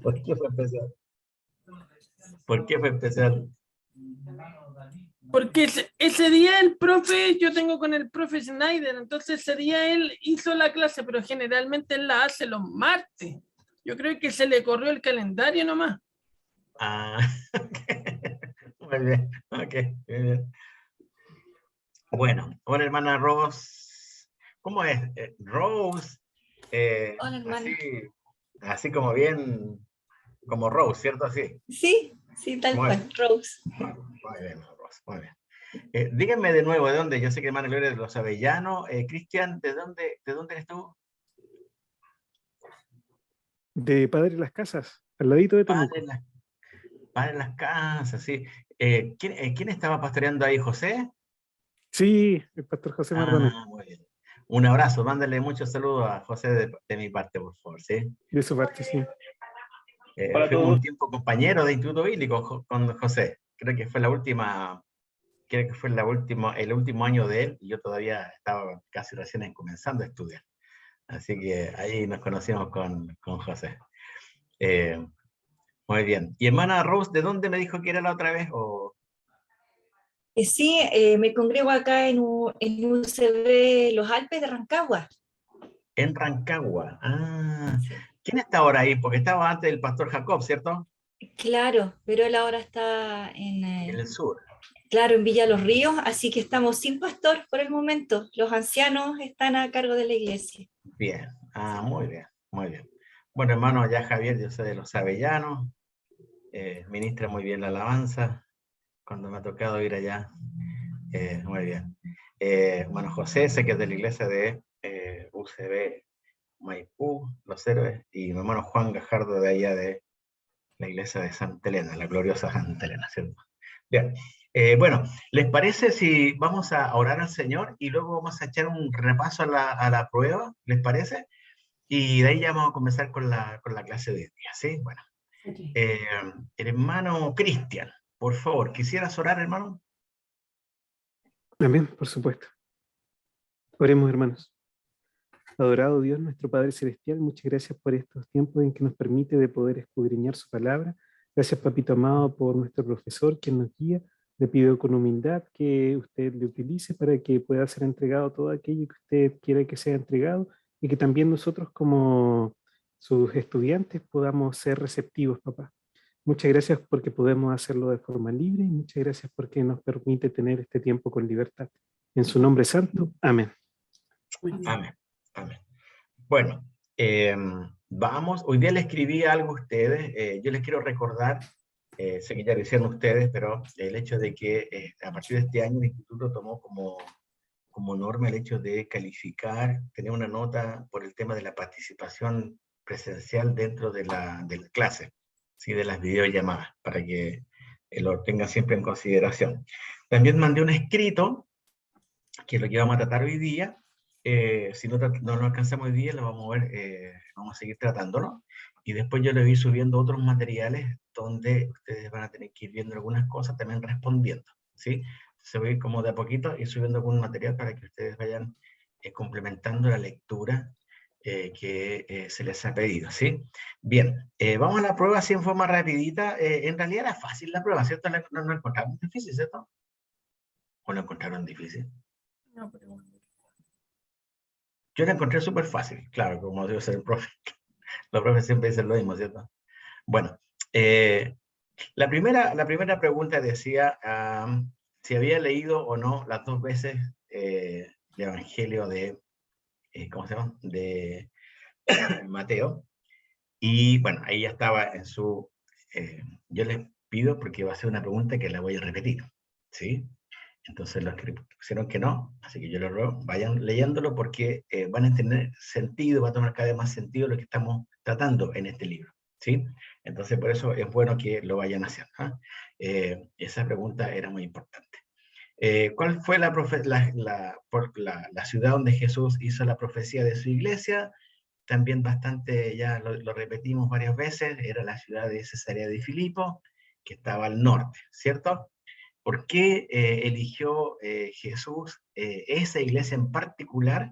¿Por qué fue especial? ¿Por qué fue especial? Porque ese día el profe, yo tengo con el profe Schneider, entonces ese día él hizo la clase, pero generalmente él la hace los martes. Yo creo que se le corrió el calendario nomás. Ah, muy bien, ok, muy bien. Bueno, hola hermana Rose. ¿Cómo es? Rose, Hola, hermano. así como bien, como Rose, ¿cierto? Así. Sí, sí, tal Muy cual, Rose. muy bien, Rose, muy bien. Díganme de nuevo, ¿de dónde? Yo sé que hermana Gloria es de Los Avellanos. Cristian, ¿de dónde eres tú? De Padre Las Casas, al ladito de Temuco. Padre Las Casas, sí. ¿Quién estaba pastoreando ahí, José? Sí, el pastor José Mardones, Muy bien. Un abrazo, mándale muchos saludos a José de mi parte, por favor, ¿sí? de su parte, sí. Hola a Fuimos todos. un tiempo compañeros de Instituto Bíblico con José. Creo que fue el último año de él, y yo todavía estaba casi recién comenzando a estudiar. Así que ahí nos conocimos con José. Muy bien. Y hermana Rose, ¿de dónde me dijo que era la otra vez? Sí, me congrego acá en UCB Los Alpes de Rancagua. En Rancagua. Ah, Sí. ¿quién está ahora ahí? Porque estaba antes el pastor Jacob, ¿cierto? Claro, pero él ahora está En el sur. claro, en Villa Los Ríos, así que estamos sin pastor por el momento. Los ancianos están a cargo de la iglesia. Bien. Ah, muy bien, muy bien. Bueno, hermano, ya Javier, yo soy de Los Avellanos, ministra muy bien la alabanza, cuando me ha tocado ir allá. Muy bien. Bueno, José, sé que es de la iglesia de UCB Maipú, Los Héroes, y mi hermano Juan Gajardo de allá de la iglesia de Santa Elena, la gloriosa Santa Elena, ¿cierto? Bien. Bueno, ¿les parece si vamos a orar al Señor y luego vamos a echar un repaso a la prueba? ¿Les parece? Y de ahí ya vamos a comenzar con la clase de hoy día, ¿sí? Bueno. Hermano Cristian, por favor, ¿quisieras orar, hermano? Amén, por supuesto. Oremos, hermanos. Adorado Dios, nuestro Padre Celestial, muchas gracias por estos tiempos en que nos permite de poder escudriñar su palabra. Gracias, Papito amado, por nuestro profesor, quien nos guía. Le pido con humildad que usted le utilice para que pueda ser entregado todo aquello que usted quiera que sea entregado y que también nosotros como sus estudiantes podamos ser receptivos, papá. Muchas gracias porque podemos hacerlo de forma libre y muchas gracias porque nos permite tener este tiempo con libertad. En su nombre santo, amén. Amén. Amén. Bueno, hoy día le escribí algo a ustedes, yo les quiero recordar, sé que ya lo hicieron ustedes, pero el hecho de que a partir de este año el instituto tomó como norma el hecho de calificar, tener una nota por el tema de la participación presencial dentro de la clase, ¿sí? De las videollamadas, para que lo tengan siempre en consideración. También mandé un escrito, que es lo que vamos a tratar hoy día. Si no lo alcanzamos hoy día, lo vamos a ver, vamos a seguir tratándolo. Y después yo les voy subiendo otros materiales donde ustedes van a tener que ir viendo algunas cosas, también respondiendo, ¿sí? Se va a ir como de a poquito y subiendo algún material para que ustedes vayan complementando la lectura que se les ha pedido, ¿sí? Bien, vamos a la prueba así en forma rapidita. En realidad era fácil la prueba, ¿cierto? No encontraron difícil, ¿cierto? ¿O lo encontraron difícil? No, pero Yo la encontré súper fácil, claro, como debe ser el profe. Los profes siempre dicen lo mismo, ¿cierto? Bueno, la primera pregunta decía si había leído o no las dos veces el Evangelio de, ¿cómo se llama? De Mateo. Y bueno, ahí ya estaba en su... yo les pido, porque va a ser una pregunta que la voy a repetir, ¿sí? Entonces los que pusieron que no, así que yo les ruego, vayan leyéndolo porque van a tener sentido, va a tomar cada vez más sentido lo que estamos tratando en este libro, ¿sí? Entonces por eso es bueno que lo vayan haciendo, ¿eh? Esa pregunta era muy importante. ¿Cuál fue la ciudad donde Jesús hizo la profecía de su iglesia? También bastante, ya lo repetimos varias veces, era la ciudad de Cesarea de Filipo, que estaba al norte, ¿cierto? ¿Por qué eligió Jesús esa iglesia en particular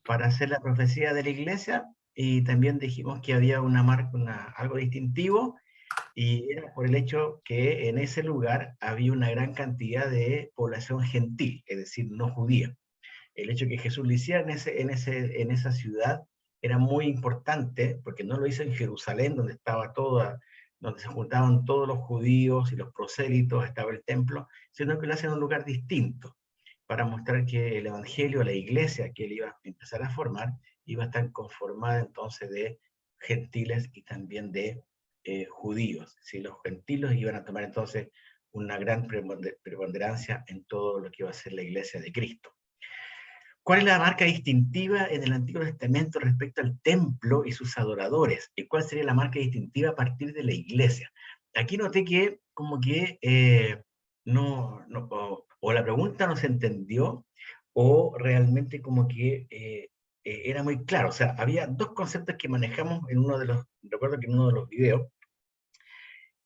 para hacer la profecía de la iglesia? y también dijimos que había una marca, algo distintivo, y era por el hecho que en ese lugar había una gran cantidad de población gentil, es decir, no judía. El hecho de que Jesús lo hiciera en esa ciudad era muy importante, porque no lo hizo en Jerusalén, donde se juntaban todos los judíos y los prosélitos, estaba el templo, sino que lo hace en un lugar distinto, para mostrar que el evangelio, la iglesia que él iba a empezar a formar, iba a estar conformada entonces de gentiles y también de judíos. Si los gentiles iban a tomar entonces una gran preponderancia en todo lo que iba a ser la iglesia de Cristo. ¿Cuál es la marca distintiva en el Antiguo Testamento respecto al templo y sus adoradores? ¿Y cuál sería la marca distintiva a partir de la iglesia? Aquí noté que como que o la pregunta no se entendió, o realmente como que era muy claro. O sea, había dos conceptos que manejamos recuerdo que en uno de los videos,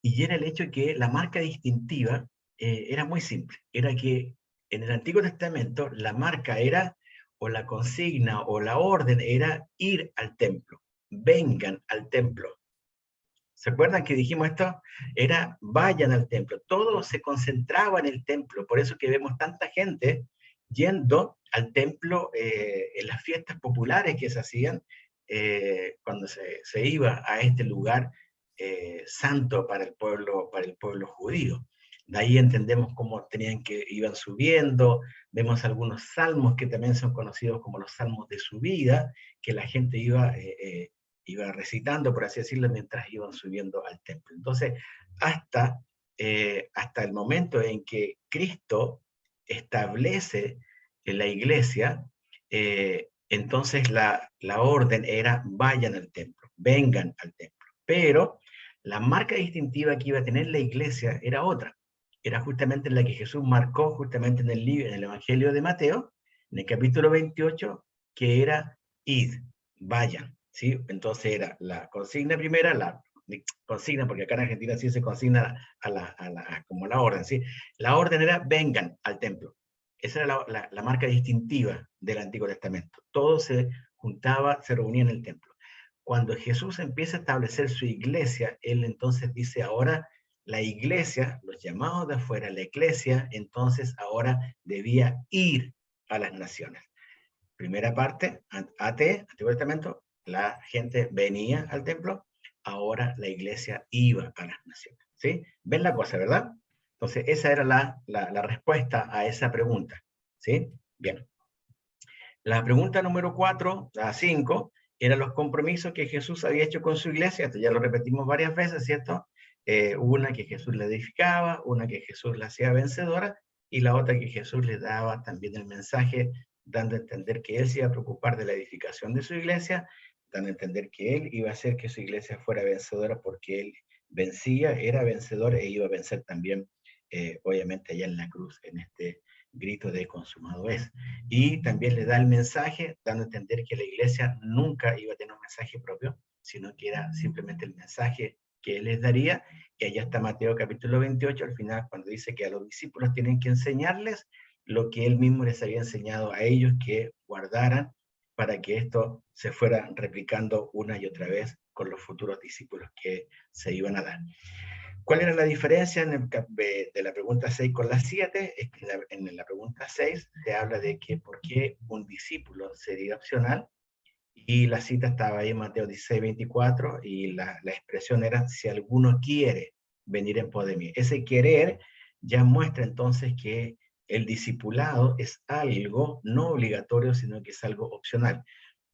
y era el hecho de que la marca distintiva era muy simple. Era que en el Antiguo Testamento la marca era, o la consigna, o la orden era ir al templo. Vengan al templo. ¿Se acuerdan que dijimos esto? Era vayan al templo. Todo se concentraba en el templo. Por eso que vemos tanta gente yendo al templo en las fiestas populares que se hacían cuando se iba a este lugar santo para el pueblo judío. De ahí entendemos cómo iban subiendo. Vemos algunos salmos que también son conocidos como los salmos de subida, que la gente iba recitando, por así decirlo, mientras iban subiendo al templo. Entonces, hasta el momento en que Cristo establece la iglesia, entonces la orden era vayan al templo, vengan al templo. Pero la marca distintiva que iba a tener la iglesia era otra. Era justamente la que Jesús marcó justamente en el Evangelio de Mateo, en el capítulo 28, que era id, vayan. ¿Sí? Entonces era la consigna primera, la consigna, porque acá en Argentina sí se consigna como la orden, ¿sí? La orden era vengan al templo. Esa era la marca distintiva del Antiguo Testamento. Todo se juntaba, se reunía en el templo. Cuando Jesús empieza a establecer su iglesia, él entonces dice ahora la iglesia, los llamados de afuera, la iglesia, entonces ahora debía ir a las naciones. Primera parte, Antiguo Testamento, la gente venía al templo, ahora la iglesia iba a las naciones. ¿Sí? ¿Ven la cosa, verdad? Entonces, esa era la respuesta a esa pregunta. ¿Sí? Bien. La pregunta número 4, la 5, eran los compromisos que Jesús había hecho con su iglesia. Esto ya lo repetimos varias veces, ¿cierto? Una que Jesús le edificaba, una que Jesús la hacía vencedora, y la otra que Jesús le daba también el mensaje, dando a entender que él se iba a preocupar de la edificación de su iglesia, dando a entender que él iba a hacer que su iglesia fuera vencedora porque él vencía, era vencedor e iba a vencer también, obviamente, allá en la cruz, en este grito de consumado es. Y también le da el mensaje, dando a entender que la iglesia nunca iba a tener un mensaje propio, sino que era simplemente el mensaje que él les daría, y allá está Mateo capítulo 28, al final, cuando dice que a los discípulos tienen que enseñarles lo que él mismo les había enseñado a ellos que guardaran, para que esto se fuera replicando una y otra vez con los futuros discípulos que se iban a dar. ¿Cuál era la diferencia de la pregunta 6 con la 7? Es que en la pregunta 6 se habla de que por qué un discípulo sería opcional, y la cita estaba ahí en Mateo 16, 24, y la expresión era, si alguno quiere venir en pos de mí. Ese querer ya muestra entonces que el discipulado es algo no obligatorio, sino que es algo opcional.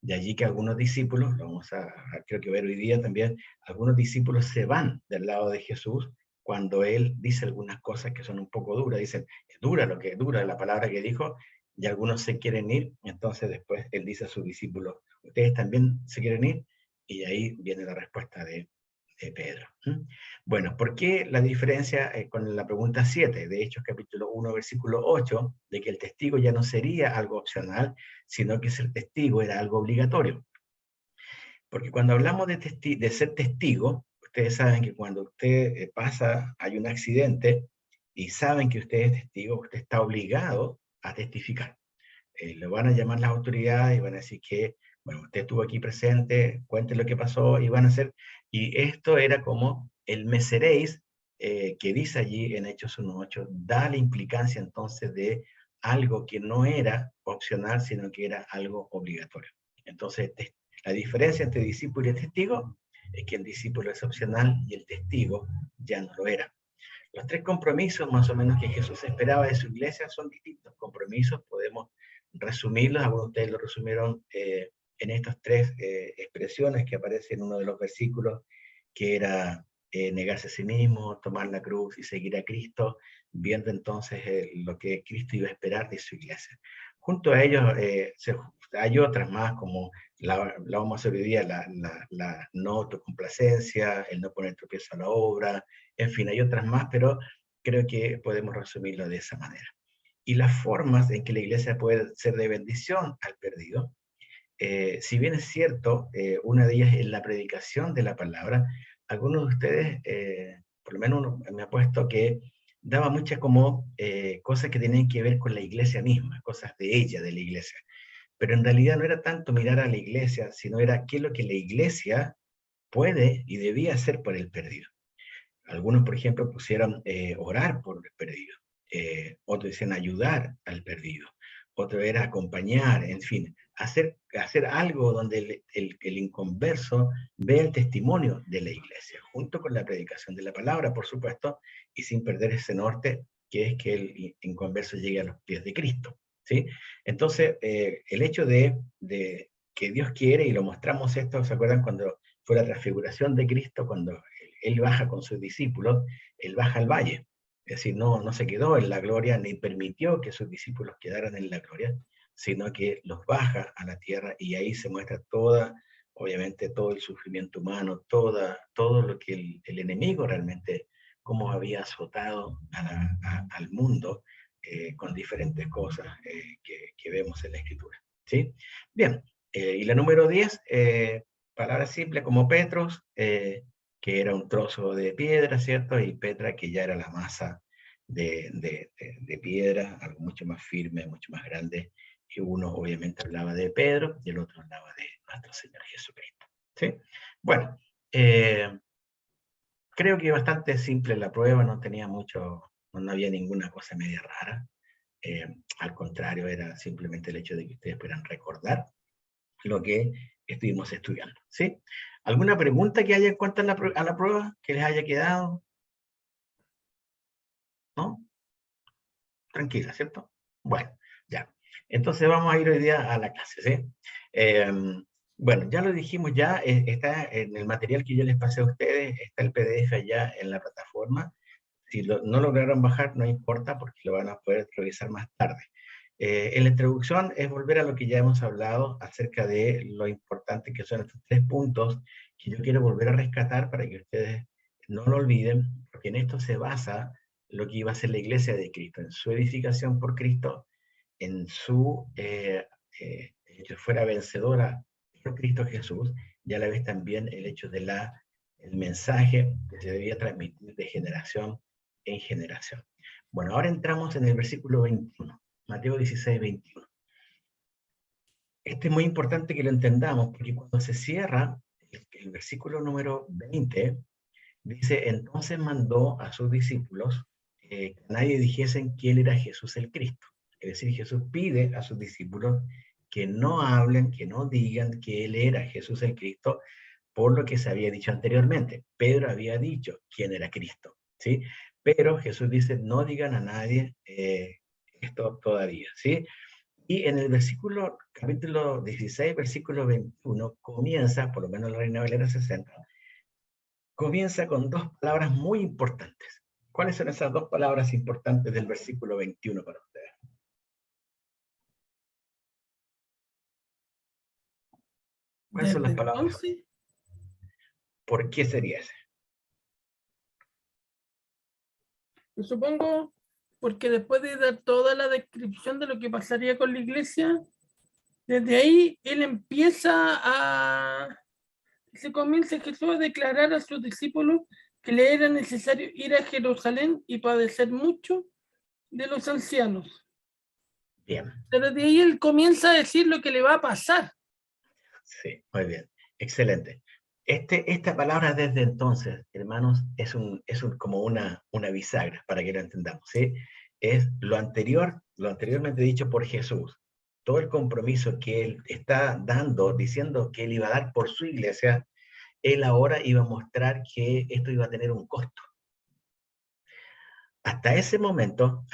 De allí que algunos discípulos, lo vamos a creo que ver hoy día también, algunos discípulos se van del lado de Jesús cuando él dice algunas cosas que son un poco duras. Dicen, es dura la palabra que dijo, y algunos se quieren ir. Entonces después él dice a sus discípulos, ¿ustedes también se quieren ir? Y ahí viene la respuesta de Pedro. Bueno, ¿por qué la diferencia con la pregunta 7 de Hechos capítulo 1 versículo 8, de que el testigo ya no sería algo opcional, sino que ser testigo era algo obligatorio? Porque cuando hablamos de ser testigo, ustedes saben que cuando usted hay un accidente y saben que usted es testigo, usted está obligado a testificar. Le van a llamar las autoridades y van a decir que bueno, usted estuvo aquí presente, cuente lo que pasó y van a hacer, y esto era como el meseréis, que dice allí en Hechos 1:8, da la implicancia entonces de algo que no era opcional, sino que era algo obligatorio. Entonces, la diferencia entre discípulo y testigo es que el discípulo es opcional y el testigo ya no lo era. Los 3 compromisos más o menos que Jesús esperaba de su iglesia son distintos compromisos, podemos resumirlos, algunos de ustedes lo resumieron en estas 3 expresiones que aparecen en uno de los versículos, que era negarse a sí mismo, tomar la cruz y seguir a Cristo, viendo entonces lo que Cristo iba a esperar de su iglesia. Junto a ellos hay otras más, como la homosabiduría, la no autocomplacencia, el no poner tropiezo a la obra, en fin, hay otras más, pero creo que podemos resumirlo de esa manera. Y las formas en que la iglesia puede ser de bendición al perdido, si bien es cierto, una de ellas es la predicación de la palabra, algunos de ustedes, por lo menos uno me ha puesto que daba muchas como cosas que tenían que ver con la iglesia misma, cosas de ella, de la iglesia. Pero en realidad no era tanto mirar a la iglesia, sino era qué es lo que la iglesia puede y debía hacer por el perdido. Algunos, por ejemplo, pusieron orar por el perdido, otros decían ayudar al perdido, otro era acompañar, en fin, hacer algo donde el inconverso vea el testimonio de la iglesia, junto con la predicación de la palabra, por supuesto, y sin perder ese norte, que es que el inconverso llegue a los pies de Cristo, ¿sí? Entonces, el hecho de que Dios quiere, y lo mostramos esto, ¿se acuerdan cuando fue la transfiguración de Cristo, cuando él baja con sus discípulos, él baja al valle, es decir, no se quedó en la gloria, ni permitió que sus discípulos quedaran en la gloria, sino que los baja a la tierra, y ahí se muestra obviamente todo el sufrimiento humano, todo lo que el enemigo realmente, cómo había azotado al mundo con diferentes cosas que vemos en la Escritura, ¿sí? Bien, y la número 10, palabras simples como Petros, que era un trozo de piedra, ¿cierto? Y Petra, que ya era la masa de piedra, algo mucho más firme, mucho más grande, y uno obviamente hablaba de Pedro, y el otro hablaba de nuestro Señor Jesucristo, ¿sí? Bueno, creo que bastante simple la prueba, no tenía mucho, no había ninguna cosa media rara, al contrario, era simplemente el hecho de que ustedes puedan recordar lo que estuvimos estudiando, ¿sí? ¿Alguna pregunta que haya en cuanto a la prueba que les haya quedado? ¿No? Tranquila, ¿cierto? Bueno, ya. Entonces vamos a ir hoy día a la clase, ¿sí? Bueno, ya lo dijimos ya, está en el material que yo les pasé a ustedes, está el PDF allá en la plataforma. Si no lograron bajar, no importa, porque lo van a poder revisar más tarde. En la introducción es volver a lo que ya hemos hablado acerca de lo importante que son estos 3 puntos que yo quiero volver a rescatar para que ustedes no lo olviden, porque en esto se basa lo que iba a ser la iglesia de Cristo, en su edificación por Cristo, en su que fuera vencedora por Cristo Jesús, y a la vez también el hecho de el mensaje que se debía transmitir de generación en generación. Bueno, ahora entramos en el versículo 21. Mateo 16, 21. Este es muy importante que lo entendamos, porque cuando se cierra el versículo número 20, dice, entonces mandó a sus discípulos que nadie dijesen que él era Jesús el Cristo. Es decir, Jesús pide a sus discípulos que no hablen, que no digan que él era Jesús el Cristo, por lo que se había dicho anteriormente. Pedro había dicho quién era Cristo, ¿sí? Pero Jesús dice, no digan a nadie esto todavía, ¿sí? Y en el capítulo 16, versículo 21, comienza, por lo menos la Reina Valera 60, comienza con 2 palabras muy importantes. ¿Cuáles son esas 2 palabras importantes del versículo 21 para ustedes? ¿Cuáles son las palabras? Entonces, ¿Por qué sería ese? yo supongo, porque después de dar toda la descripción de lo que pasaría con la iglesia, desde ahí él se comienza Jesús a declarar a sus discípulos que le era necesario ir a Jerusalén y padecer mucho de los ancianos. Bien. Pero desde ahí él comienza a decir lo que le va a pasar. Sí, muy bien. Excelente. Esta palabra desde entonces, hermanos, como una bisagra, para que lo entendamos, ¿sí? Es lo anteriormente dicho por Jesús. Todo el compromiso que él está dando, diciendo que él iba a dar por su iglesia, él ahora iba a mostrar que esto iba a tener un costo. Hasta ese momento,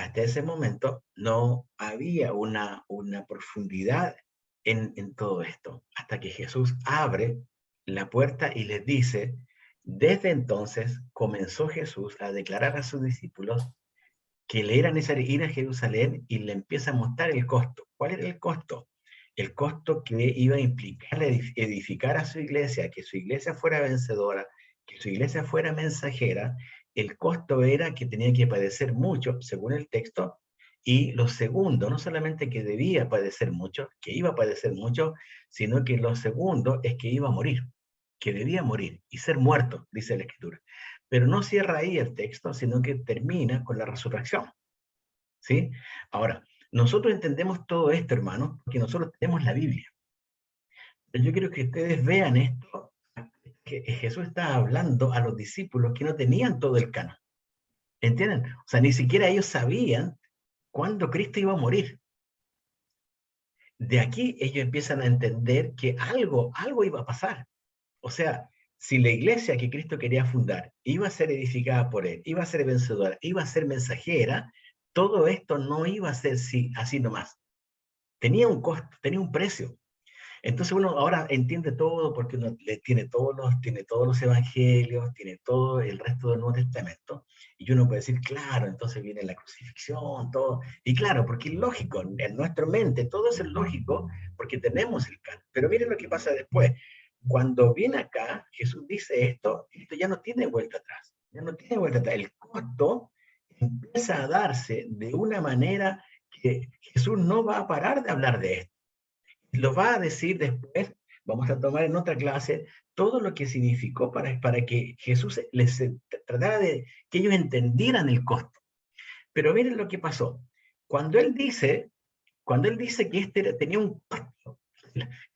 no había una profundidad en todo esto, hasta que Jesús abre la puerta y les dice, desde entonces comenzó Jesús a declarar a sus discípulos que le era necesario ir a Jerusalén y le empieza a mostrar el costo. ¿Cuál era el costo? El costo que iba a implicar edificar a su iglesia, que su iglesia fuera vencedora, que su iglesia fuera mensajera. El costo era que tenía que padecer mucho, según el texto, y lo segundo, no solamente que debía padecer mucho, que iba a padecer mucho, sino que lo segundo es que iba a morir, que debía morir y ser muerto, dice la Escritura. Pero no cierra ahí el texto, sino que termina con la resurrección, ¿sí? Ahora, nosotros entendemos todo esto, hermanos, porque nosotros tenemos la Biblia. Yo quiero que ustedes vean esto, que Jesús está hablando a los discípulos que no tenían todo el canon. ¿Entienden? O sea, ni siquiera ellos sabían cuándo Cristo iba a morir. De aquí ellos empiezan a entender que algo iba a pasar. O sea, si la iglesia que Cristo quería fundar iba a ser edificada por él, iba a ser vencedora, iba a ser mensajera, todo esto no iba a ser así nomás. Tenía un costo, tenía un precio. Entonces uno ahora entiende todo porque uno tiene todos los evangelios, tiene todo el resto del Nuevo Testamento, y uno puede decir, claro, entonces viene la crucifixión, todo, y claro, porque es lógico, en nuestra mente todo es lógico porque tenemos el canon. Pero miren lo que pasa después. Cuando viene acá, Jesús dice esto ya no tiene vuelta atrás, ya no tiene vuelta atrás. El costo empieza a darse de una manera que Jesús no va a parar de hablar de esto. Lo va a decir después, vamos a tomar en otra clase, todo lo que significó para que Jesús les tratara de que ellos entendieran el costo. Pero miren lo que pasó. Cuando él dice que tenía un costo,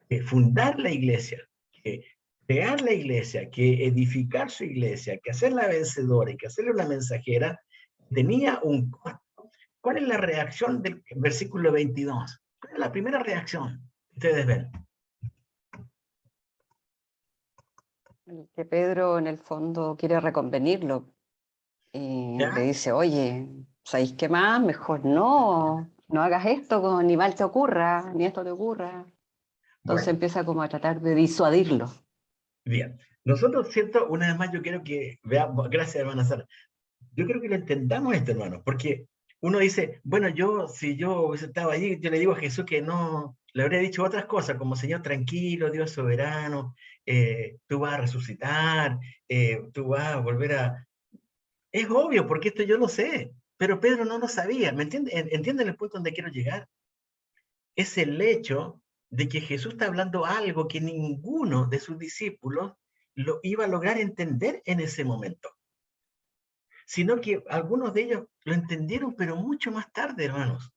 que fundar la iglesia, que crear la iglesia, que edificar su iglesia, que hacerla vencedora y que hacerla una mensajera, tenía un costo. ¿Cuál es la reacción del versículo 22? ¿Cuál es la primera reacción? Ustedes ven. Que Pedro en el fondo quiere reconvenirlo y ¿Ya? le dice, oye, ¿sabéis qué más? Mejor no hagas esto, ni mal te ocurra, ni esto te ocurra. Entonces Bueno, empieza como a tratar de disuadirlo. bien. Nosotros, ¿cierto? Una vez más yo quiero que veamos, gracias hermana Sara, yo creo que lo entendamos esto, hermano, porque uno dice, bueno, si yo hubiese estado allí, yo le digo a Jesús que no, le habría dicho otras cosas, como Señor, tranquilo, Dios soberano, tú vas a resucitar, tú vas a volver a... Es obvio, porque esto yo lo sé, pero Pedro no lo sabía, ¿me entienden? ¿Entienden el punto donde quiero llegar? Es el hecho de que Jesús está hablando algo que ninguno de sus discípulos lo iba a lograr entender en ese momento, sino que algunos de ellos lo entendieron, pero mucho más tarde, hermanos.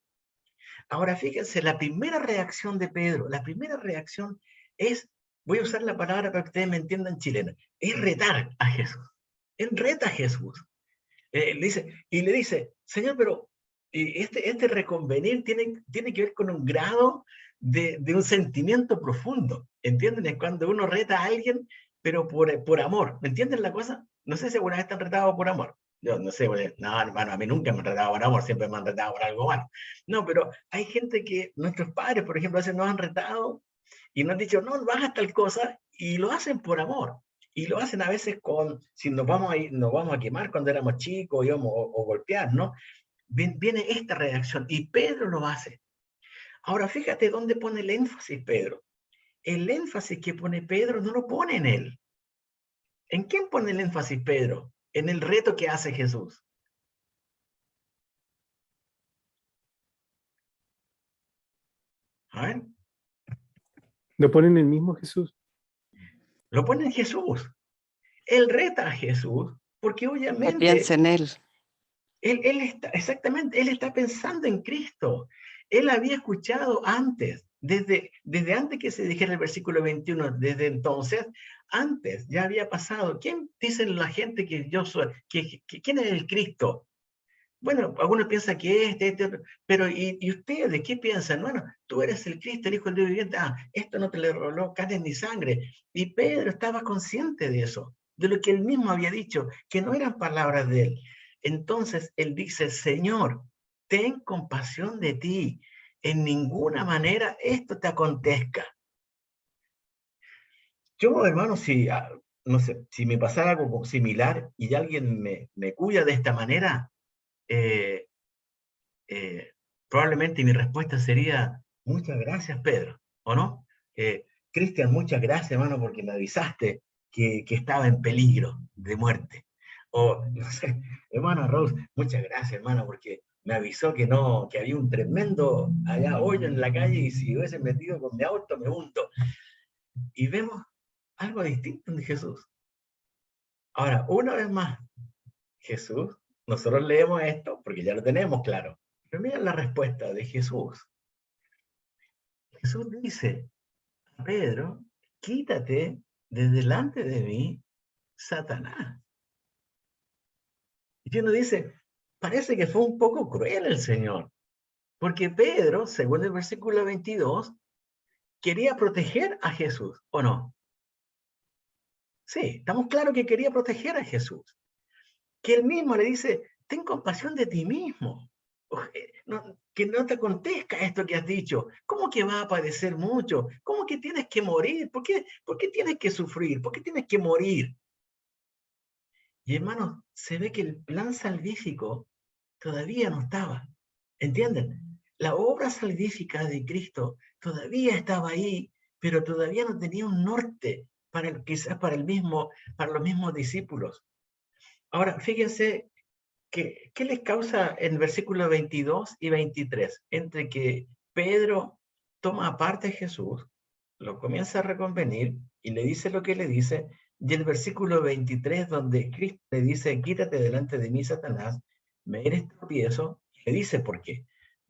Ahora fíjense, la primera reacción de Pedro, la primera reacción es, voy a usar la palabra para que ustedes me entiendan chilena, es retar a Jesús. Él reta a Jesús. Le dice, Señor, pero este reconvenir tiene que ver con un grado de un sentimiento profundo. ¿Entienden? Es cuando uno reta a alguien, pero por amor. ¿Me entienden la cosa? No sé si alguna vez están retados por amor. Yo no sé, no, hermano, a mí nunca me han retado por amor, siempre me han retado por algo malo. No, pero hay gente que, nuestros padres, por ejemplo, a veces nos han retado y nos han dicho, no hagas tal cosa, y lo hacen por amor. Y lo hacen a veces si nos vamos a quemar cuando éramos chicos, o golpear, ¿no? Viene esta reacción, y Pedro lo hace. Ahora, fíjate dónde pone el énfasis Pedro. El énfasis que pone Pedro no lo pone en él. ¿En quién pone el énfasis Pedro? En el reto que hace Jesús. A ver. Lo pone en el mismo Jesús. Lo pone en Jesús. Él reta a Jesús porque Que obviamente... piense en él. Él está pensando en Cristo. Él había escuchado antes desde antes que se dijera el versículo 21, desde entonces, antes ya había pasado. ¿Quién dicen la gente que yo soy? ¿Quién es el Cristo? Bueno, algunos piensan que este otro, pero ¿y ustedes qué piensan? Bueno, tú eres el Cristo, el Hijo del Dios viviente. Ah, esto no te le roló carne ni sangre. Y Pedro estaba consciente de eso, de lo que él mismo había dicho, que no eran palabras de él. Entonces él dice, Señor, ten compasión de ti. En ninguna manera esto te acontezca. Yo, hermano, no sé, si me pasara algo similar y alguien me cuida de esta manera, probablemente mi respuesta sería, muchas gracias, Pedro, ¿o no? Cristian, muchas gracias, hermano, porque me avisaste que estaba en peligro de muerte. O, no sé, hermano Rose, muchas gracias, hermano, porque me avisó que había un tremendo allá hoyo en la calle y si hubiese metido con mi auto me hundo. Y vemos algo distinto en Jesús. Ahora, una vez más, Jesús, nosotros leemos esto porque ya lo tenemos claro. Pero miren la respuesta de Jesús. Jesús dice a Pedro, quítate de delante de mí, Satanás. Y uno dice, parece que fue un poco cruel el Señor, porque Pedro, según el versículo 22, quería proteger a Jesús, ¿o no? Sí, estamos claros que quería proteger a Jesús. Que él mismo le dice, ten compasión de ti mismo. Que no te acontezca esto que has dicho. ¿Cómo que va a padecer mucho? ¿Cómo que tienes que morir? ¿Por qué tienes que sufrir? ¿Por qué tienes que morir? Y hermanos, se ve que el plan salvífico todavía no estaba. ¿Entienden? La obra salvífica de Cristo todavía estaba ahí, pero todavía no tenía un norte quizás para los mismos discípulos. Ahora, fíjense ¿qué les causa en versículos 22 y 23? Entre que Pedro toma aparte a Jesús, lo comienza a reconvenir y le dice lo que le dice, y el versículo 23 donde Cristo le dice, quítate delante de mí, Satanás, me eres tropiezo, le dice por qué.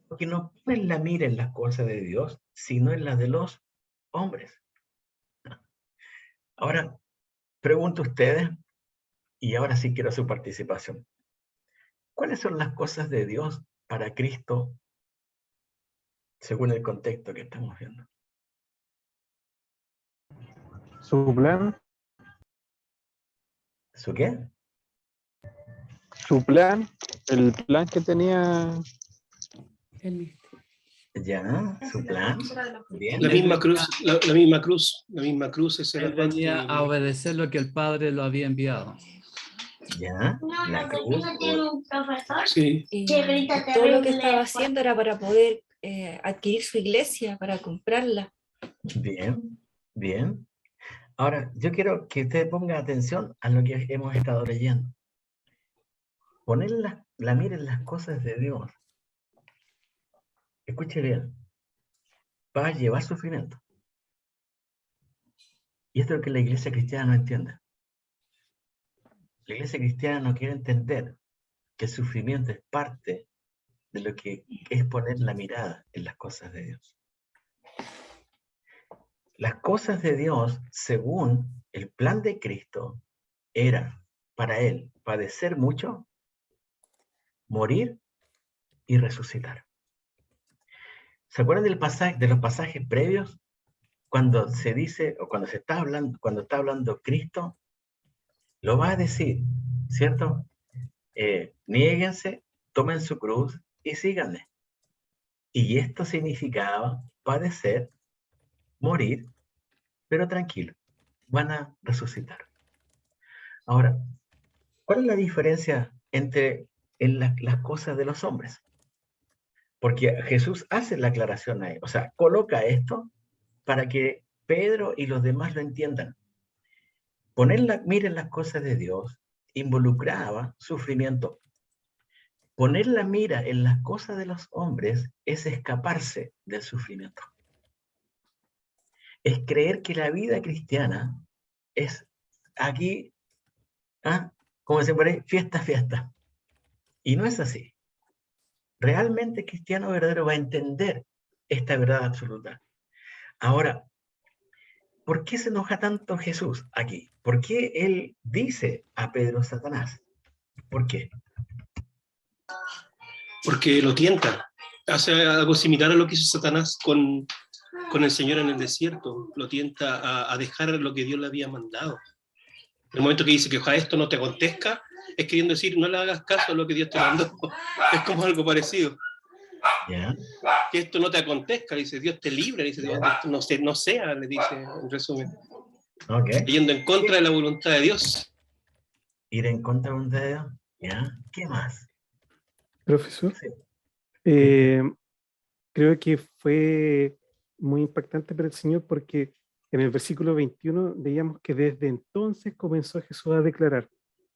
Porque no ponen la mira en las cosas de Dios, sino en las de los hombres. Ahora, pregunto a ustedes, y ahora sí quiero su participación. ¿Cuáles son las cosas de Dios para Cristo según el contexto que estamos viendo? Su plan, ¿Su qué? su plan, el plan que tenía. Ya, su plan. Bien. La misma cruz, la misma cruz, la misma cruz. Esa Él era parte venía a de- obedecer lo que el Padre lo había enviado. Ya, la cruz. Sí, Y todo lo que estaba haciendo era para poder adquirir su iglesia, para comprarla. Bien, bien. Ahora, yo quiero que ustedes pongan atención a lo que hemos estado leyendo. Poner la mira en las cosas de Dios. Escuche bien. Va a llevar sufrimiento. Y esto es lo que la iglesia cristiana no entiende. La iglesia cristiana no quiere entender que el sufrimiento es parte de lo que es poner la mirada en las cosas de Dios. Las cosas de Dios, según el plan de Cristo, eran para él padecer mucho, morir y resucitar. ¿Se acuerdan de los pasajes previos? Cuando se dice, o cuando está hablando Cristo, lo va a decir, ¿cierto? Niéguense, tomen su cruz y síganme. Y esto significaba padecer, morir, pero tranquilo, van a resucitar. Ahora, ¿cuál es la diferencia entre las cosas de los hombres? Porque Jesús hace la aclaración ahí, o sea, coloca esto para que Pedro y los demás lo entiendan. Miren las cosas de Dios involucraba sufrimiento. Poner la mira en las cosas de los hombres es escaparse del sufrimiento. Es creer que la vida cristiana es aquí, como dicen por ahí, fiesta, fiesta. Y no es así. Realmente el cristiano verdadero va a entender esta verdad absoluta. Ahora, ¿por qué se enoja tanto Jesús aquí? ¿Por qué él dice a Pedro Satanás? ¿Por qué? Porque lo tienta. Hace algo similar a lo que hizo Satanás con el Señor en el desierto. Lo tienta a dejar lo que Dios le había mandado. En el momento que dice que ojalá esto no te acontezca, es queriendo decir, no le hagas caso a lo que Dios te mandó. Es como algo parecido. ¿Ya? Que esto no te acontezca, dice, Dios te libre, dice, Dios, no sea, le dice, en resumen. Okay. Yendo en contra de la voluntad de Dios. Ir en contra de la voluntad de Dios. ¿Ya? ¿Qué más? Profesor, Sí. creo que fue muy impactante para el Señor porque en el versículo 21 veíamos que desde entonces comenzó Jesús a declarar.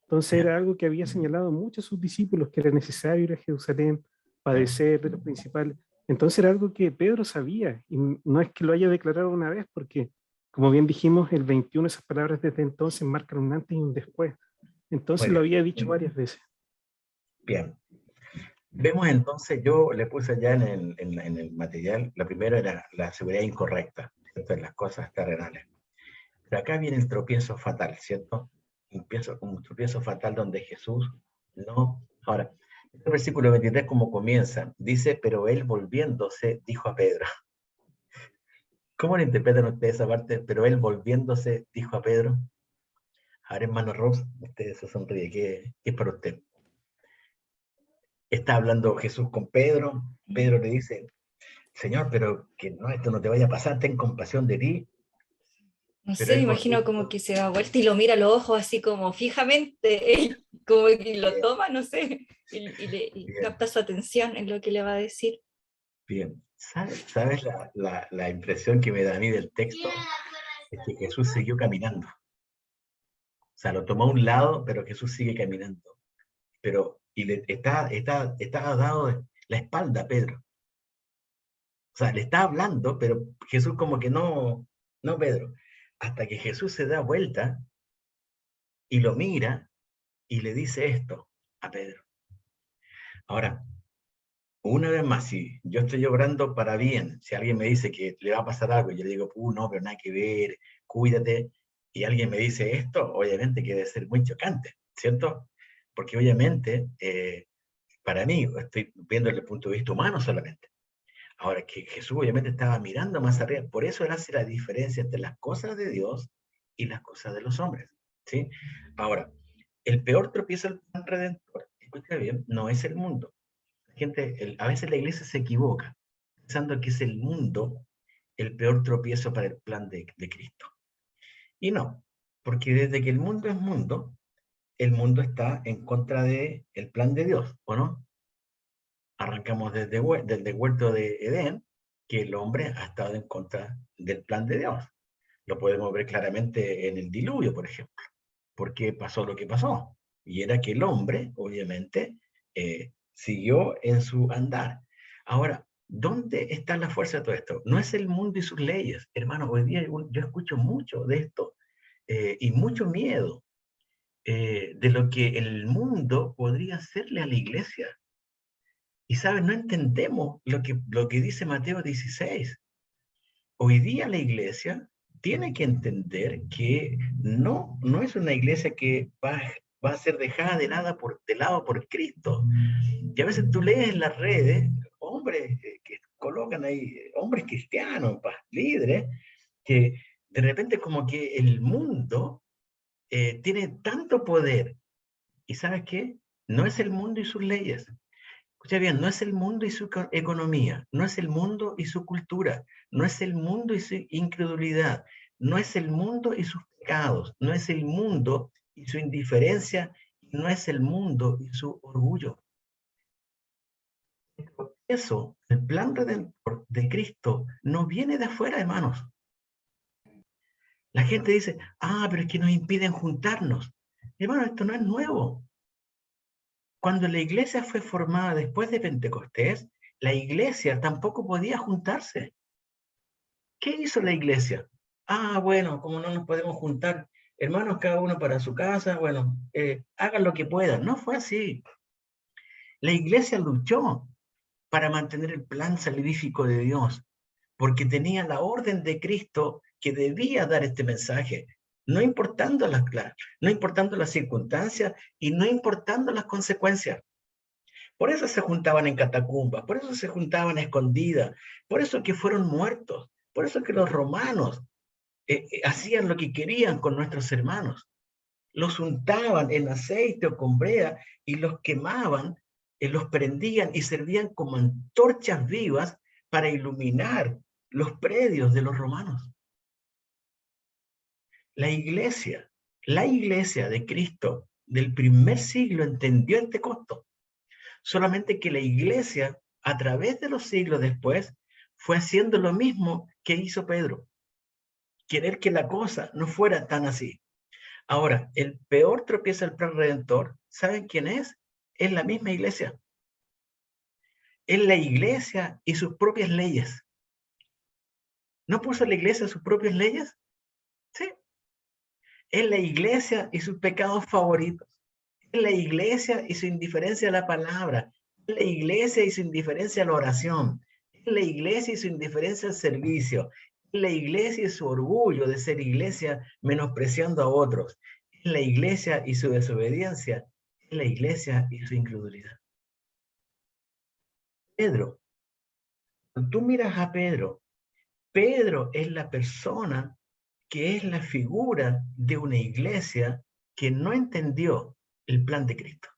Entonces era algo que había señalado muchos de sus discípulos, que era necesario ir a Jerusalén, padecer de los principales. Entonces era algo que Pedro sabía, y no es que lo haya declarado una vez, porque como bien dijimos, el 21, esas palabras desde entonces marcan un antes y un después. Entonces lo había dicho varias veces. Bien. Vemos entonces, yo le puse allá en el material, la primera era la seguridad incorrecta, ¿cierto? En las cosas terrenales. Pero acá viene el tropiezo fatal, ¿cierto? Un tropiezo fatal donde Jesús no... Ahora, el versículo 23 como comienza, dice, pero él volviéndose dijo a Pedro. ¿Cómo lo interpretan ustedes esa parte? Pero él volviéndose dijo a Pedro. Ahora, hermano Ross, usted se sonríe, ¿qué es para usted? Está hablando Jesús con Pedro, Pedro le dice, Señor, pero que no, esto no te vaya a pasar, ten compasión de ti. No Pero sé, me él imagino volviendo, como que se da vuelta y lo mira a los ojos así como fijamente, como que lo toma, no sé, y bien, capta su atención en lo que le va a decir. bien. ¿Sabes la impresión que me da a mí del texto? Es que Jesús siguió caminando. O sea, lo tomó a un lado, pero Jesús sigue caminando. Y le está dado la espalda a Pedro. O sea, le está hablando, pero Jesús como que no, Pedro. Hasta que Jesús se da vuelta y lo mira y le dice esto a Pedro. Ahora, una vez más, si yo estoy obrando para bien, si alguien me dice que le va a pasar algo, y yo le digo, no, pero nada que ver, cuídate, y alguien me dice esto, obviamente que debe ser muy chocante, ¿cierto? Porque obviamente, para mí, estoy viendo desde el punto de vista humano solamente. Ahora, que Jesús obviamente estaba mirando más arriba, por eso él hace la diferencia entre las cosas de Dios y las cosas de los hombres, ¿sí? Ahora, el peor tropiezo del plan redentor, escucha bien, no es el mundo. A veces la iglesia se equivoca, pensando que es el mundo el peor tropiezo para el plan de Cristo. Y no, porque desde que el mundo es mundo, el mundo está en contra del plan de Dios, ¿o no? Arrancamos desde el huerto de Edén, que el hombre ha estado en contra del plan de Dios. Lo podemos ver claramente en el diluvio, por ejemplo. ¿Por qué pasó lo que pasó? Y era que el hombre, obviamente, siguió en su andar. Ahora, ¿dónde está la fuerza de todo esto? No es el mundo y sus leyes. Hermano, hoy día yo escucho mucho de esto y mucho miedo de lo que el mundo podría hacerle a la iglesia. Y sabes, no entendemos lo que dice Mateo 16. Hoy día la iglesia tiene que entender que no es una iglesia que va a ser dejada de lado por Cristo. Y a veces tú lees en las redes hombres que colocan ahí, hombres cristianos, líderes, que de repente como que el mundo tiene tanto poder. ¿Y sabes qué? No es el mundo y sus leyes. Escucha bien, no es el mundo y su economía, no es el mundo y su cultura, no es el mundo y su incredulidad, no es el mundo y sus pecados, no es el mundo y su indiferencia, no es el mundo y su orgullo. Eso, el plan redentor de Cristo, no viene de afuera, hermanos. La gente dice, pero es que nos impiden juntarnos. Hermano, esto no es nuevo. Cuando la iglesia fue formada después de Pentecostés, la iglesia tampoco podía juntarse. ¿Qué hizo la iglesia? Bueno, como no nos podemos juntar, hermanos, cada uno para su casa, bueno, hagan lo que puedan. No fue así. La iglesia luchó para mantener el plan salvífico de Dios, porque tenía la orden de Cristo que debía dar este mensaje, no importando no importando las circunstancias y no importando las consecuencias. Por eso se juntaban en catacumbas, por eso se juntaban a escondidas, por eso que fueron muertos, por eso que los romanos hacían lo que querían con nuestros hermanos. Los untaban en aceite o con brea y los quemaban, los prendían y servían como antorchas vivas para iluminar los predios de los romanos. La iglesia de Cristo del primer siglo entendió este costo. Solamente que la iglesia, a través de los siglos después, fue haciendo lo mismo que hizo Pedro. Querer que la cosa no fuera tan así. Ahora, el peor tropiezo del plan redentor, ¿saben quién es? Es la misma iglesia. Es la iglesia y sus propias leyes. ¿No puso la iglesia sus propias leyes? Sí. Es la iglesia y sus pecados favoritos. Es la iglesia y su indiferencia a la palabra. Es la iglesia y su indiferencia a la oración. Es la iglesia y su indiferencia al servicio. Es la iglesia y su orgullo de ser iglesia menospreciando a otros. Es la iglesia y su desobediencia. Es la iglesia y su incredulidad. Pedro, cuando tú miras a Pedro, Pedro es la persona que es la figura de una iglesia que no entendió el plan de Cristo.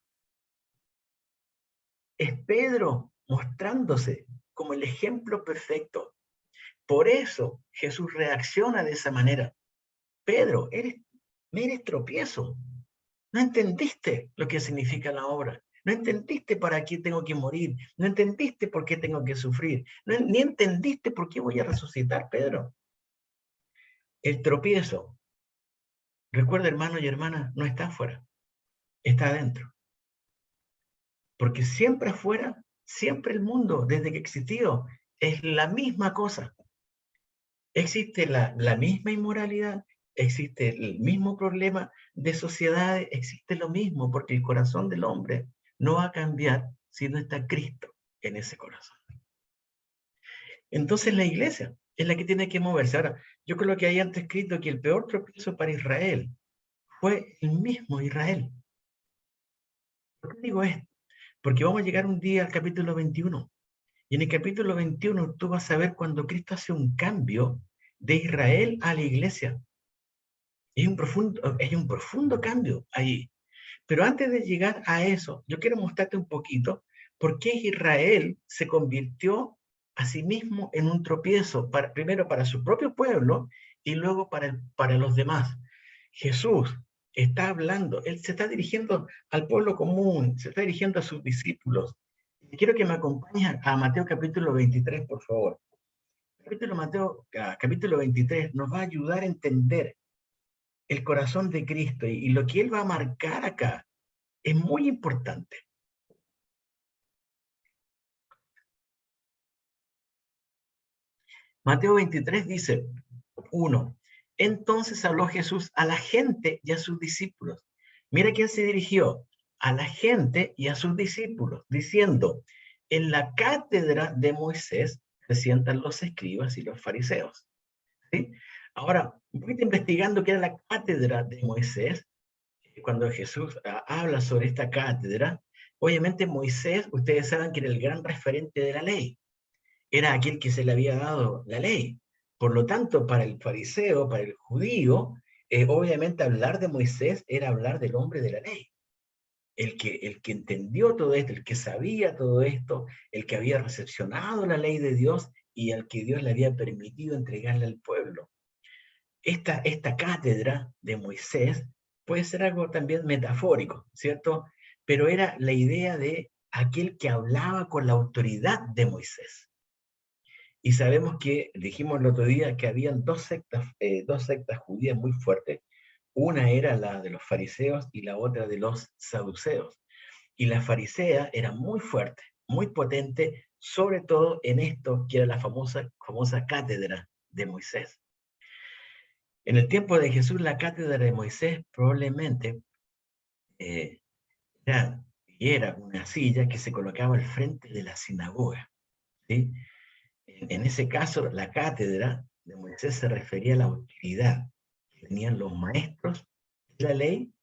Es Pedro mostrándose como el ejemplo perfecto. Por eso Jesús reacciona de esa manera. Pedro, me eres tropiezo. No entendiste lo que significa la obra. No entendiste para qué tengo que morir. No entendiste por qué tengo que sufrir. Ni entendiste por qué voy a resucitar, Pedro. El tropiezo, recuerda, hermano y hermana, no está afuera, está adentro. Porque siempre afuera, siempre el mundo, desde que existió, es la misma cosa. Existe la misma inmoralidad, existe el mismo problema de sociedades, existe lo mismo, porque el corazón del hombre no va a cambiar si no está Cristo en ese corazón. Entonces la iglesia es la que tiene que moverse. Ahora, yo creo que hay antes escrito que el peor tropiezo para Israel fue el mismo Israel. ¿Por qué digo esto? Porque vamos a llegar un día al capítulo 21. Y en el capítulo 21 tú vas a ver cuando Cristo hace un cambio de Israel a la iglesia. Es un profundo cambio ahí. Pero antes de llegar a eso, yo quiero mostrarte un poquito por qué Israel se convirtió a sí mismo en un tropiezo, primero para su propio pueblo y luego para los demás. Jesús está hablando, él se está dirigiendo al pueblo común, se está dirigiendo a sus discípulos. Quiero que me acompañes a Mateo capítulo 23, por favor. Capítulo 23 nos va a ayudar a entender el corazón de Cristo y lo que él va a marcar acá es muy importante. Mateo 23 dice, 1. Entonces habló Jesús a la gente y a sus discípulos. Mira quién se dirigió, a la gente y a sus discípulos, diciendo, en la cátedra de Moisés se sientan los escribas y los fariseos. ¿Sí? Ahora, un poquito investigando qué era la cátedra de Moisés, cuando Jesús habla sobre esta cátedra, obviamente Moisés, ustedes saben que era el gran referente de la ley. Era aquel que se le había dado la ley. Por lo tanto, para el fariseo, para el judío, obviamente hablar de Moisés era hablar del hombre de la ley. El que entendió todo esto, el que sabía todo esto, el que había recepcionado la ley de Dios y al que Dios le había permitido entregarle al pueblo. Esta cátedra de Moisés puede ser algo también metafórico, ¿cierto? Pero era la idea de aquel que hablaba con la autoridad de Moisés. Y sabemos que, dijimos el otro día, que habían dos sectas judías muy fuertes. Una era la de los fariseos y la otra de los saduceos. Y la farisea era muy fuerte, muy potente, sobre todo en esto que era la famosa cátedra de Moisés. En el tiempo de Jesús, la cátedra de Moisés probablemente era una silla que se colocaba al frente de la sinagoga, ¿sí? En ese caso, la cátedra de Moisés se refería a la autoridad que tenían los maestros de la ley,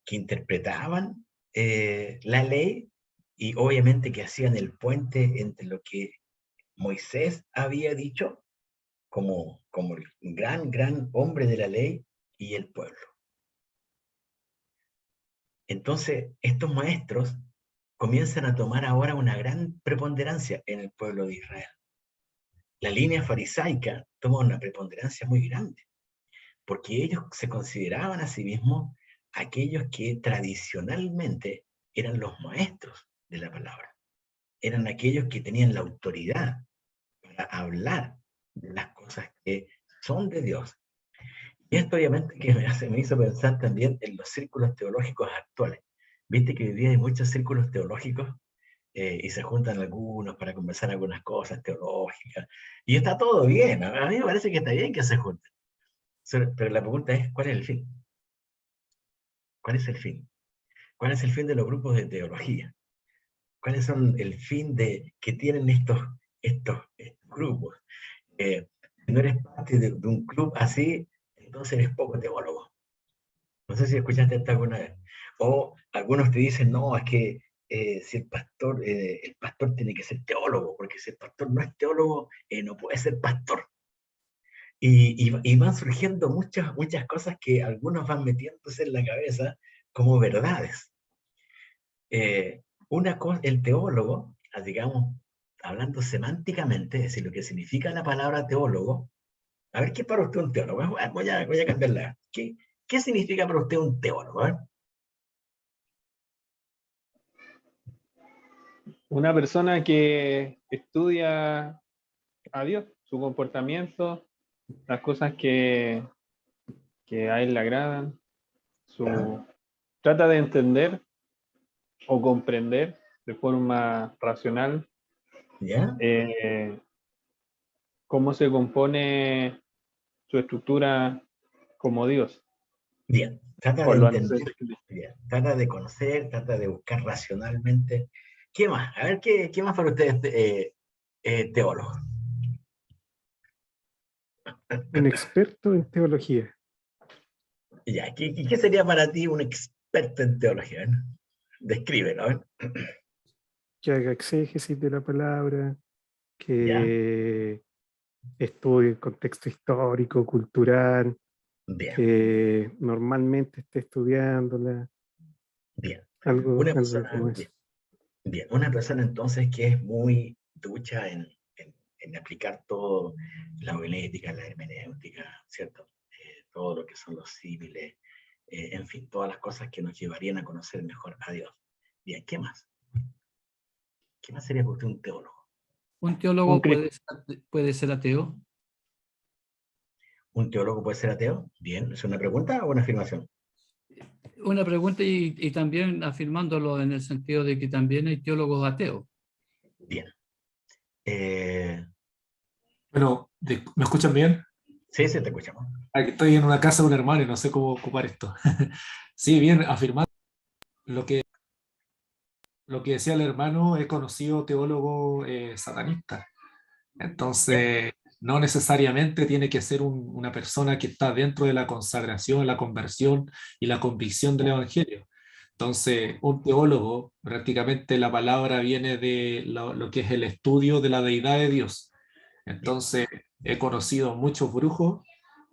que interpretaban la ley, y obviamente que hacían el puente entre lo que Moisés había dicho como el gran hombre de la ley y el pueblo. Entonces, estos maestros comienzan a tomar ahora una gran preponderancia en el pueblo de Israel. La línea farisaica toma una preponderancia muy grande, porque ellos se consideraban a sí mismos aquellos que tradicionalmente eran los maestros de la palabra. Eran aquellos que tenían la autoridad para hablar de las cosas que son de Dios. Y esto obviamente que me hizo pensar también en los círculos teológicos actuales. Viste que hoy día hay muchos círculos teológicos y se juntan algunos para conversar algunas cosas teológicas. Y está todo bien, a mí me parece que está bien que se junten. Pero la pregunta es, ¿cuál es el fin? ¿Cuál es el fin? ¿Cuál es el fin de los grupos de teología? ¿Cuáles son el fin que tienen estos grupos? Si no eres parte de un club así, entonces eres poco teólogo. No sé si escuchaste esto alguna vez. O algunos te dicen, no, es que si el pastor tiene que ser teólogo, porque si el pastor no es teólogo, no puede ser pastor. Y van surgiendo muchas cosas que algunos van metiéndose en la cabeza como verdades. Una cosa, el teólogo, digamos, hablando semánticamente, es decir, lo que significa la palabra teólogo. A ver, ¿qué es para usted un teólogo? Voy a cambiarla. ¿Qué significa para usted un teólogo? Una persona que estudia a Dios, su comportamiento, las cosas que a él le agradan, trata de entender o comprender de forma racional ¿Ya? cómo se compone su estructura como Dios. Bien, trata de Por lo entender, bien, trata de conocer, trata de buscar racionalmente. ¿Qué más? A ver, ¿qué más para ustedes teólogos? Un experto en teología. Ya, ¿qué sería para ti un experto en teología? ¿No? Descríbelo, ¿eh? Que haga exégesis de la palabra, ¿Ya? que estudie el contexto histórico, cultural, Bien, que normalmente esté estudiándola, bien. algo Una persona, como eso. bien, una persona entonces que es muy ducha en aplicar todo, la homilética, la hermenéutica, ¿cierto? Todo lo que son los símiles, en fin, todas las cosas que nos llevarían a conocer mejor a Dios. Bien, ¿qué más? ¿Qué más sería por usted un teólogo? ¿Un teólogo puede ser ateo? ¿Un teólogo puede ser ateo? Bien, ¿es una pregunta o una afirmación? Una pregunta y también afirmándolo en el sentido de que también hay teólogos ateos. Bien. Bueno, ¿me escuchan bien? Sí, te escuchamos. Aquí estoy en una casa de un hermano y no sé cómo ocupar esto. Sí, bien, afirmando lo que, lo que decía el hermano, he conocido teólogo satanista. Entonces, no necesariamente tiene que ser una persona que está dentro de la consagración, la conversión y la convicción del Evangelio. Entonces, un teólogo, prácticamente la palabra viene de lo que es el estudio de la deidad de Dios. Entonces, he conocido muchos brujos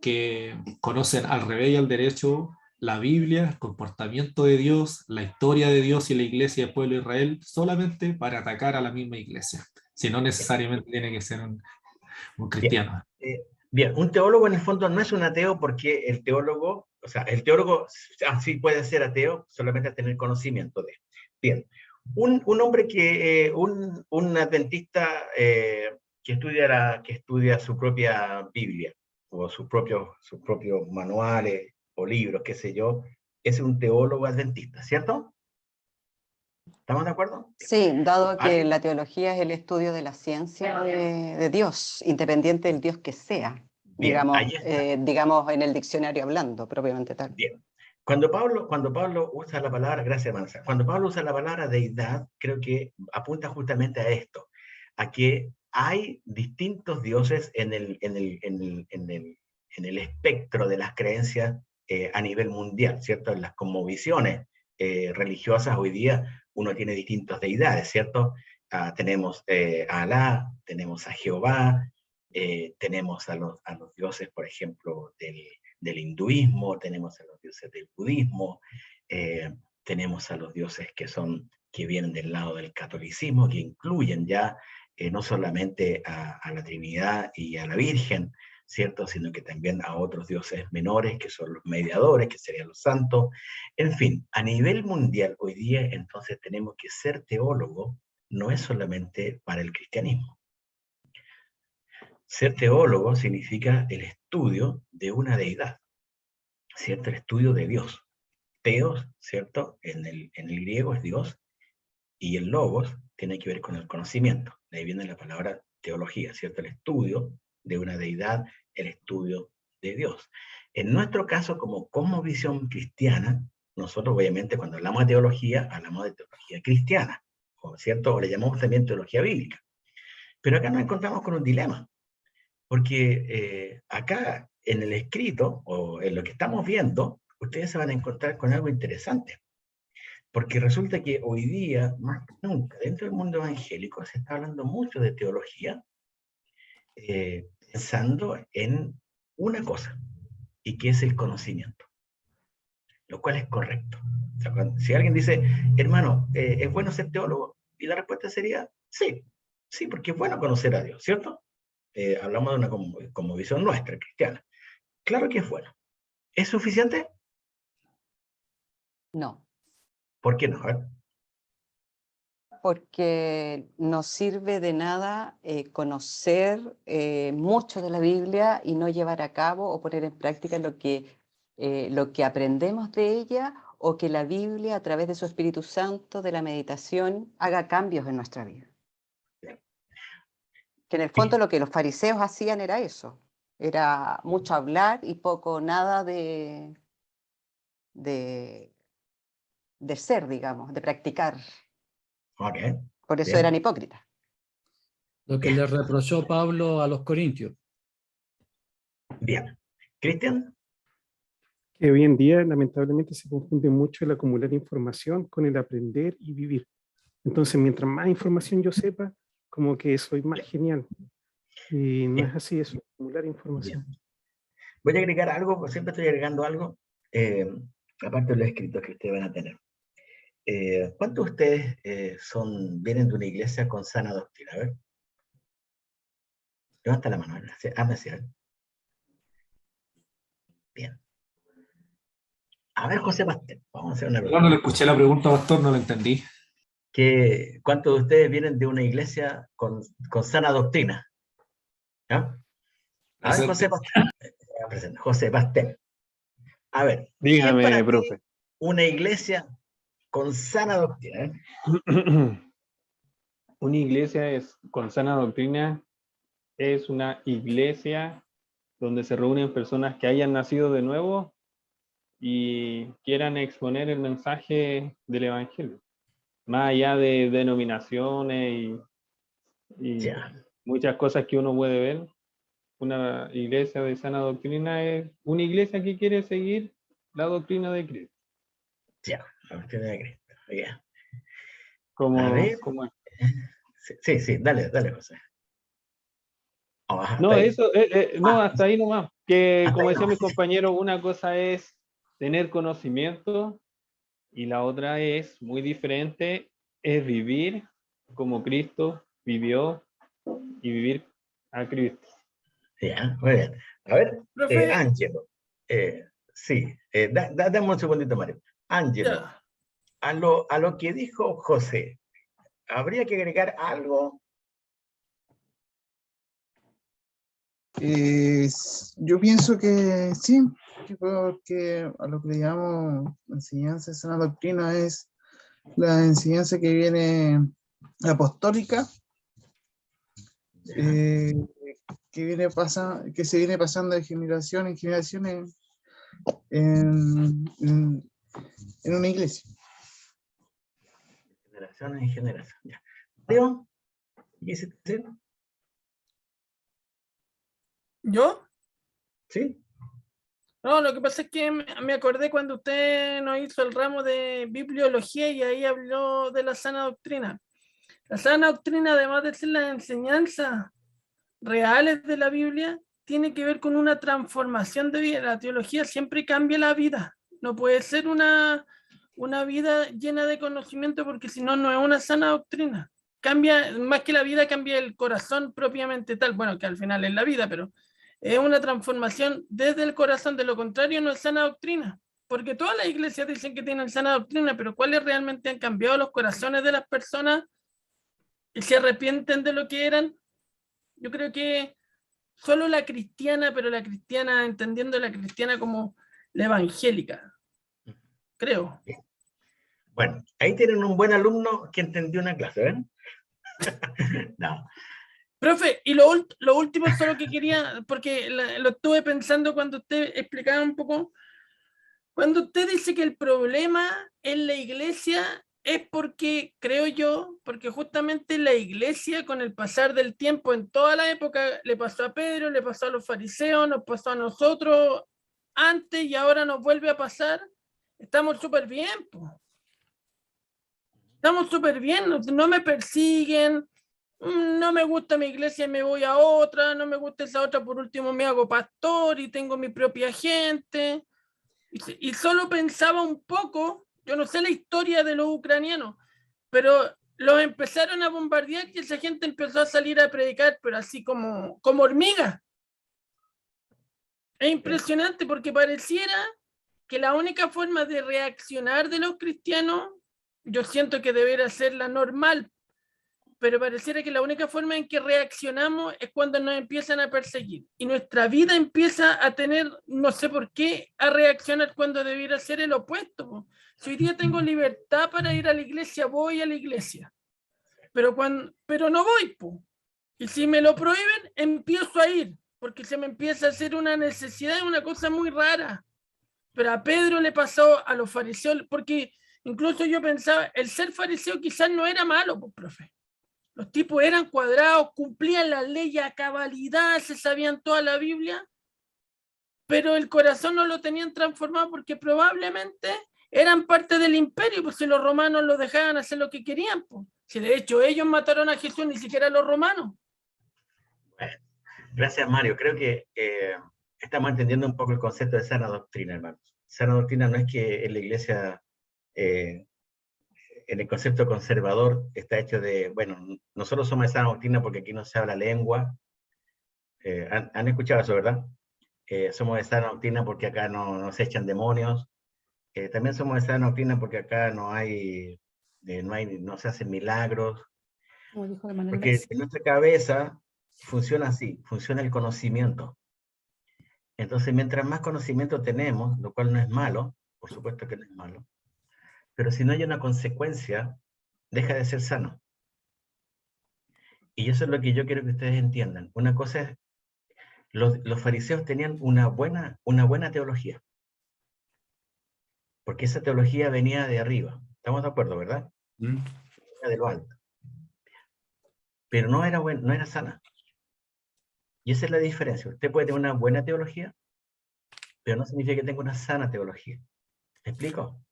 que conocen al revés y al derecho la Biblia, el comportamiento de Dios, la historia de Dios y la iglesia del pueblo de Israel, solamente para atacar a la misma iglesia. Si no necesariamente tiene que ser un Bien. cristiano. Bien, un teólogo en el fondo no es un ateo porque el teólogo sí puede ser ateo solamente al tener conocimiento de. Bien, un hombre un adventista que estudia su propia Biblia o sus propios manuales o libros, qué sé yo, es un teólogo adventista, ¿cierto? ¿Estamos de acuerdo? Sí, dado que ¿Alguien? la teología es el estudio de la ciencia de Dios, independiente del Dios que sea, Bien, ahí está. digamos en el diccionario hablando, propiamente tal. Bien. Cuando Pablo usa la palabra, gracias Mansa, cuando Pablo usa la palabra deidad, creo que apunta justamente a esto, a que hay distintos dioses en el espectro de las creencias a nivel mundial, ¿cierto? En las cosmovisiones religiosas hoy día uno tiene distintas deidades, ¿cierto? Tenemos a Alá, tenemos a Jehová, tenemos a los dioses, por ejemplo, del hinduismo, tenemos a los dioses del budismo, tenemos a los dioses que vienen del lado del catolicismo, que incluyen ya no solamente a la Trinidad y a la Virgen, ¿cierto? Sino que también a otros dioses menores, que son los mediadores, que serían los santos. En fin, a nivel mundial hoy día, entonces tenemos que ser teólogo, no es solamente para el cristianismo. Ser teólogo significa el estudio de una deidad, ¿cierto? El estudio de Dios. Teos, ¿cierto? En el griego es Dios, y el logos tiene que ver con el conocimiento. De ahí viene la palabra teología, ¿cierto? El estudio de una deidad, el estudio de Dios. En nuestro caso, como cosmovisión cristiana, nosotros obviamente cuando hablamos de teología, hablamos de teología cristiana, ¿cierto? O le llamamos también teología bíblica. Pero acá nos encontramos con un dilema, porque acá en el escrito, o en lo que estamos viendo, ustedes se van a encontrar con algo interesante. Porque resulta que hoy día, más que nunca, dentro del mundo evangélico, se está hablando mucho de teología, pensando en una cosa, y que es el conocimiento, lo cual es correcto. O sea, si alguien dice, hermano, ¿es bueno ser teólogo? Y la respuesta sería, sí, sí, porque es bueno conocer a Dios, ¿cierto? Hablamos de una como visión nuestra, cristiana. Claro que es bueno. ¿Es suficiente? No, ¿Por qué no? A ver. porque no sirve de nada conocer mucho de la Biblia y no llevar a cabo o poner en práctica lo que aprendemos de ella, o que la Biblia, a través de su Espíritu Santo, de la meditación, haga cambios en nuestra vida. Que en el fondo lo que los fariseos hacían era eso, era mucho hablar y poco nada de ser, digamos, de practicar. Ok. Por eso Bien. eran hipócritas. Lo que le reprochó Pablo a los corintios. Bien. ¿Cristian? Que hoy en día, lamentablemente, se confunde mucho el acumular información con el aprender y vivir. Entonces, mientras más información yo sepa, como que soy más genial. Y no es así, es acumular información. Bien. Voy a agregar algo, porque siempre estoy agregando algo, aparte de los escritos que ustedes van a tener. ¿Cuántos de ustedes vienen de una iglesia con sana doctrina? A ver. Levanta la mano. Hazme así, a ver. Bien. A ver, José Pastel, vamos a hacer una Yo pregunta. no le escuché la pregunta, pastor, no la entendí. ¿Cuántos de ustedes vienen de una iglesia con sana doctrina? ¿Ya? A ver, José Pastel. José Pastel. A ver, ¿qué es Dígame, para ti profe. una iglesia con sana doctrina? Una iglesia con sana doctrina es una iglesia donde se reúnen personas que hayan nacido de nuevo y quieran exponer el mensaje del Evangelio, más allá de denominaciones y Ya. muchas cosas que uno puede ver. Una iglesia de sana doctrina es una iglesia que quiere seguir la doctrina de Cristo. Ya, la doctrina de Cristo. Ya. Como, A ver. como Sí, dale, José. No, eso, no, hasta ahí nomás. Que Hasta como ahí decían mis nomás. compañeros, una cosa es tener conocimiento y la otra es muy diferente, es vivir como Cristo vivió y vivir a Cristo. Ya, muy bien. A ver, Profe, Ángelo. Sí, dame un segundito, Mario. Ángelo, ya. a lo que dijo José, ¿habría que agregar algo? Yo pienso que sí, porque a lo que le llamamos enseñanza de sana doctrina es la enseñanza que viene apostólica, que se viene pasando de generación en generación en una iglesia. Generación en generación. Ya. Mario, ¿qué quisiste decir? ¿Yo? ¿Sí? No, lo que pasa es que me acordé cuando usted nos hizo el ramo de bibliología y ahí habló de la sana doctrina. La sana doctrina, además de ser las enseñanzas reales de la Biblia, tiene que ver con una transformación de vida. La teología siempre cambia la vida. No puede ser una vida llena de conocimiento porque si no, no es una sana doctrina. Cambia, más que la vida, cambia el corazón propiamente tal. Bueno, que al final es la vida, pero es una transformación desde el corazón. De lo contrario, no es sana doctrina. Porque todas las iglesias dicen que tienen sana doctrina, pero ¿cuáles realmente han cambiado los corazones de las personas y se arrepienten de lo que eran? Yo creo que solo la cristiana, pero la cristiana, entendiendo la cristiana como la evangélica, creo. Bueno, ahí tienen un buen alumno que entendió una clase, ¿ven? No. Profe, y lo último solo que quería, porque lo estuve pensando cuando usted explicaba un poco, cuando usted dice que el problema en la iglesia es porque, creo yo, porque justamente la iglesia con el pasar del tiempo en toda la época le pasó a Pedro, le pasó a los fariseos, nos pasó a nosotros antes y ahora nos vuelve a pasar, estamos súper bien, po. Estamos súper bien, no me persiguen, no me gusta mi iglesia y me voy a otra, no me gusta esa otra, por último me hago pastor y tengo mi propia gente. Y solo pensaba un poco, yo no sé la historia de los ucranianos, pero los empezaron a bombardear y esa gente empezó a salir a predicar, pero así como hormigas. Es impresionante porque pareciera que la única forma de reaccionar de los cristianos, yo siento que debería ser la normal, pero pareciera que la única forma en que reaccionamos es cuando nos empiezan a perseguir. Y nuestra vida empieza a tener, no sé por qué, a reaccionar cuando debiera ser el opuesto. Si hoy día tengo libertad para ir a la iglesia, voy a la iglesia. Pero no voy, po. Y si me lo prohíben, empiezo a ir, porque se me empieza a hacer una necesidad, una cosa muy rara. Pero a Pedro le pasó, a los fariseos, porque incluso yo pensaba, el ser fariseo quizás no era malo, pues, profe. Los tipos eran cuadrados, cumplían las leyes a cabalidad, se sabían toda la Biblia, pero el corazón no lo tenían transformado porque probablemente eran parte del imperio, pues si los romanos los dejaban hacer lo que querían, pues. Si de hecho ellos mataron a Jesús, ni siquiera los romanos. Bueno, gracias, Mario. Creo que estamos entendiendo un poco el concepto de sana doctrina, hermanos. Sana doctrina no es que en la iglesia, en el concepto conservador, está hecho de, bueno, nosotros somos de sana doctrina porque aquí no se habla lengua. ¿Han escuchado eso, verdad? Somos de sana doctrina porque acá no se echan demonios. También somos de sana doctrina porque acá no se hacen milagros. Como dijo de manera Porque en nuestra cabeza funciona así, funciona el conocimiento. Entonces, mientras más conocimiento tenemos, lo cual no es malo, por supuesto que no es malo, pero si no hay una consecuencia, deja de ser sano. Y eso es lo que yo quiero que ustedes entiendan. Una cosa es, los fariseos tenían una buena teología, porque esa teología venía de arriba. ¿Estamos de acuerdo, verdad? Venía de lo alto. Pero no era sana. Y esa es la diferencia. Usted puede tener una buena teología, pero no significa que tenga una sana teología. ¿Me explico?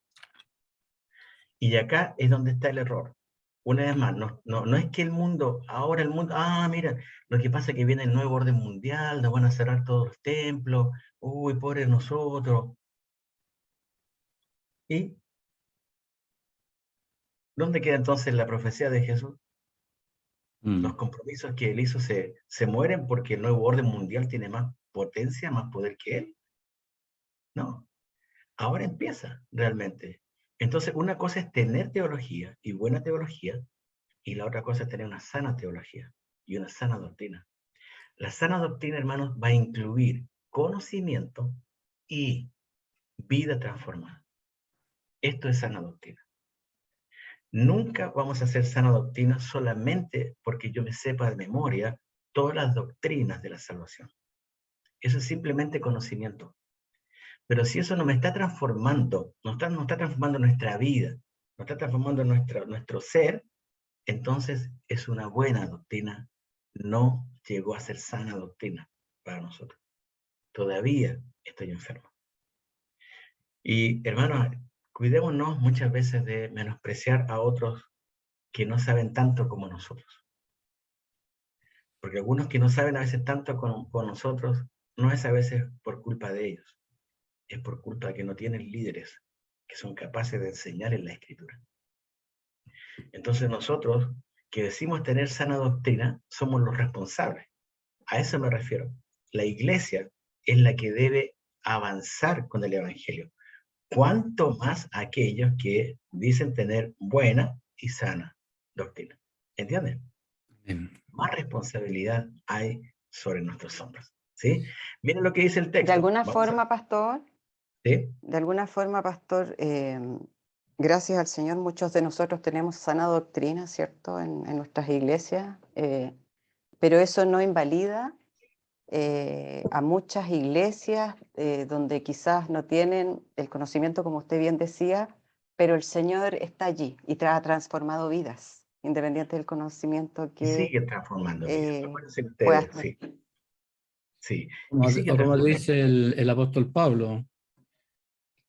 Y acá es donde está el error. Una vez más, no es que ahora el mundo, mira, lo que pasa es que viene el nuevo orden mundial, nos van a cerrar todos los templos, uy, pobres nosotros. ¿Y dónde queda entonces la profecía de Jesús? Los compromisos que él hizo se mueren porque el nuevo orden mundial tiene más potencia, más poder que él. No, ahora empieza realmente. Entonces, una cosa es tener teología y buena teología, y la otra cosa es tener una sana teología y una sana doctrina. La sana doctrina, hermanos, va a incluir conocimiento y vida transformada. Esto es sana doctrina. Nunca vamos a hacer sana doctrina solamente porque yo me sepa de memoria todas las doctrinas de la salvación. Eso es simplemente conocimiento. Pero si eso no me está transformando, no está transformando nuestra vida, no está transformando nuestro ser, entonces es una buena doctrina, no llegó a ser sana doctrina. para nosotros. Todavía estoy enfermo. Y hermanos, cuidémonos muchas veces de menospreciar a otros que no saben tanto como nosotros. Porque algunos que no saben a veces tanto como nosotros, no es a veces por culpa de ellos, es por culpa de que no tienen líderes que son capaces de enseñar en la Escritura. Entonces nosotros, que decimos tener sana doctrina, somos los responsables. A eso me refiero. La iglesia es la que debe avanzar con el Evangelio. Cuanto más aquellos que dicen tener buena y sana doctrina. ¿Entienden? Más responsabilidad hay sobre nuestros hombros. ¿Sí? Miren lo que dice el texto. De alguna forma, pastor, ¿Sí? de alguna forma, pastor, gracias al Señor, muchos de nosotros tenemos sana doctrina, ¿cierto? En nuestras iglesias, pero eso no invalida a muchas iglesias donde quizás no tienen el conocimiento, como usted bien decía, pero el Señor está allí y ha transformado vidas, independiente del conocimiento Y que sigue transformando vidas. Acuérdense pueda ustedes, sí. Sí. Como, Y sigue o como transformando. dice el apóstol Pablo,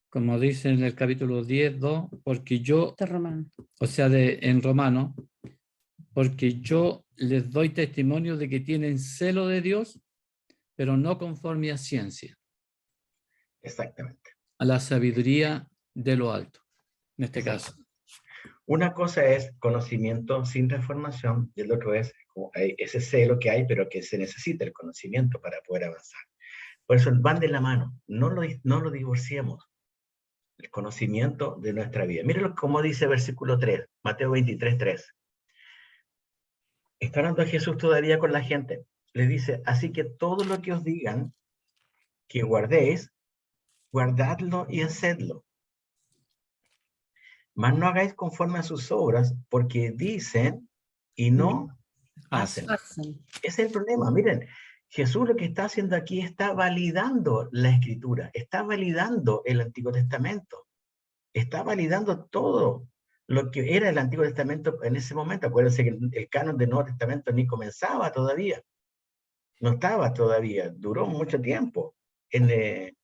como dice en el capítulo 10, 2, porque yo, o sea, en Romano, porque yo les doy testimonio de que tienen celo de Dios, pero no conforme a ciencia, Exactamente. a la sabiduría de lo alto, en este caso. Una cosa es conocimiento sin transformación y el otro es ese celo que hay, pero que se necesita el conocimiento para poder avanzar. Por eso van de la mano, no lo divorciemos, el conocimiento de nuestra vida. Mírenlo como dice versículo 3, Mateo 23, 3. Está hablando Jesús todavía con la gente. Les dice, así que todo lo que os digan que guardéis, guardadlo y hacedlo. Mas no hagáis conforme a sus obras, porque dicen y no hacen. Ese es el problema. Miren, Jesús lo que está haciendo aquí está validando la Escritura, está validando el Antiguo Testamento, está validando todo lo que era el Antiguo Testamento en ese momento. Acuérdense que el canon del Nuevo Testamento ni comenzaba todavía, no estaba todavía, duró mucho tiempo,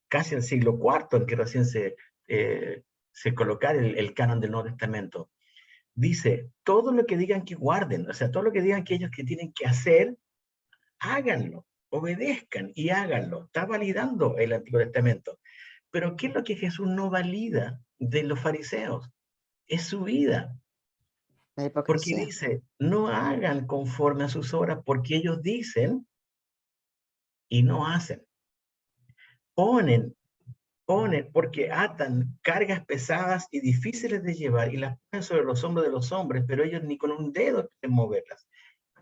casi el siglo IV, en que recién se colocara el canon del Nuevo Testamento. Dice, todo lo que digan que guarden, o sea, todo lo que digan que ellos que tienen que hacer, háganlo, obedezcan y háganlo. Está validando el Antiguo Testamento. Pero ¿qué es lo que Jesús no valida de los fariseos? Es su vida. Porque dice, no hagan conforme a sus obras, porque ellos dicen y no hacen. Ponen, porque atan cargas pesadas y difíciles de llevar y las ponen sobre los hombros de los hombres, pero ellos ni con un dedo quieren moverlas.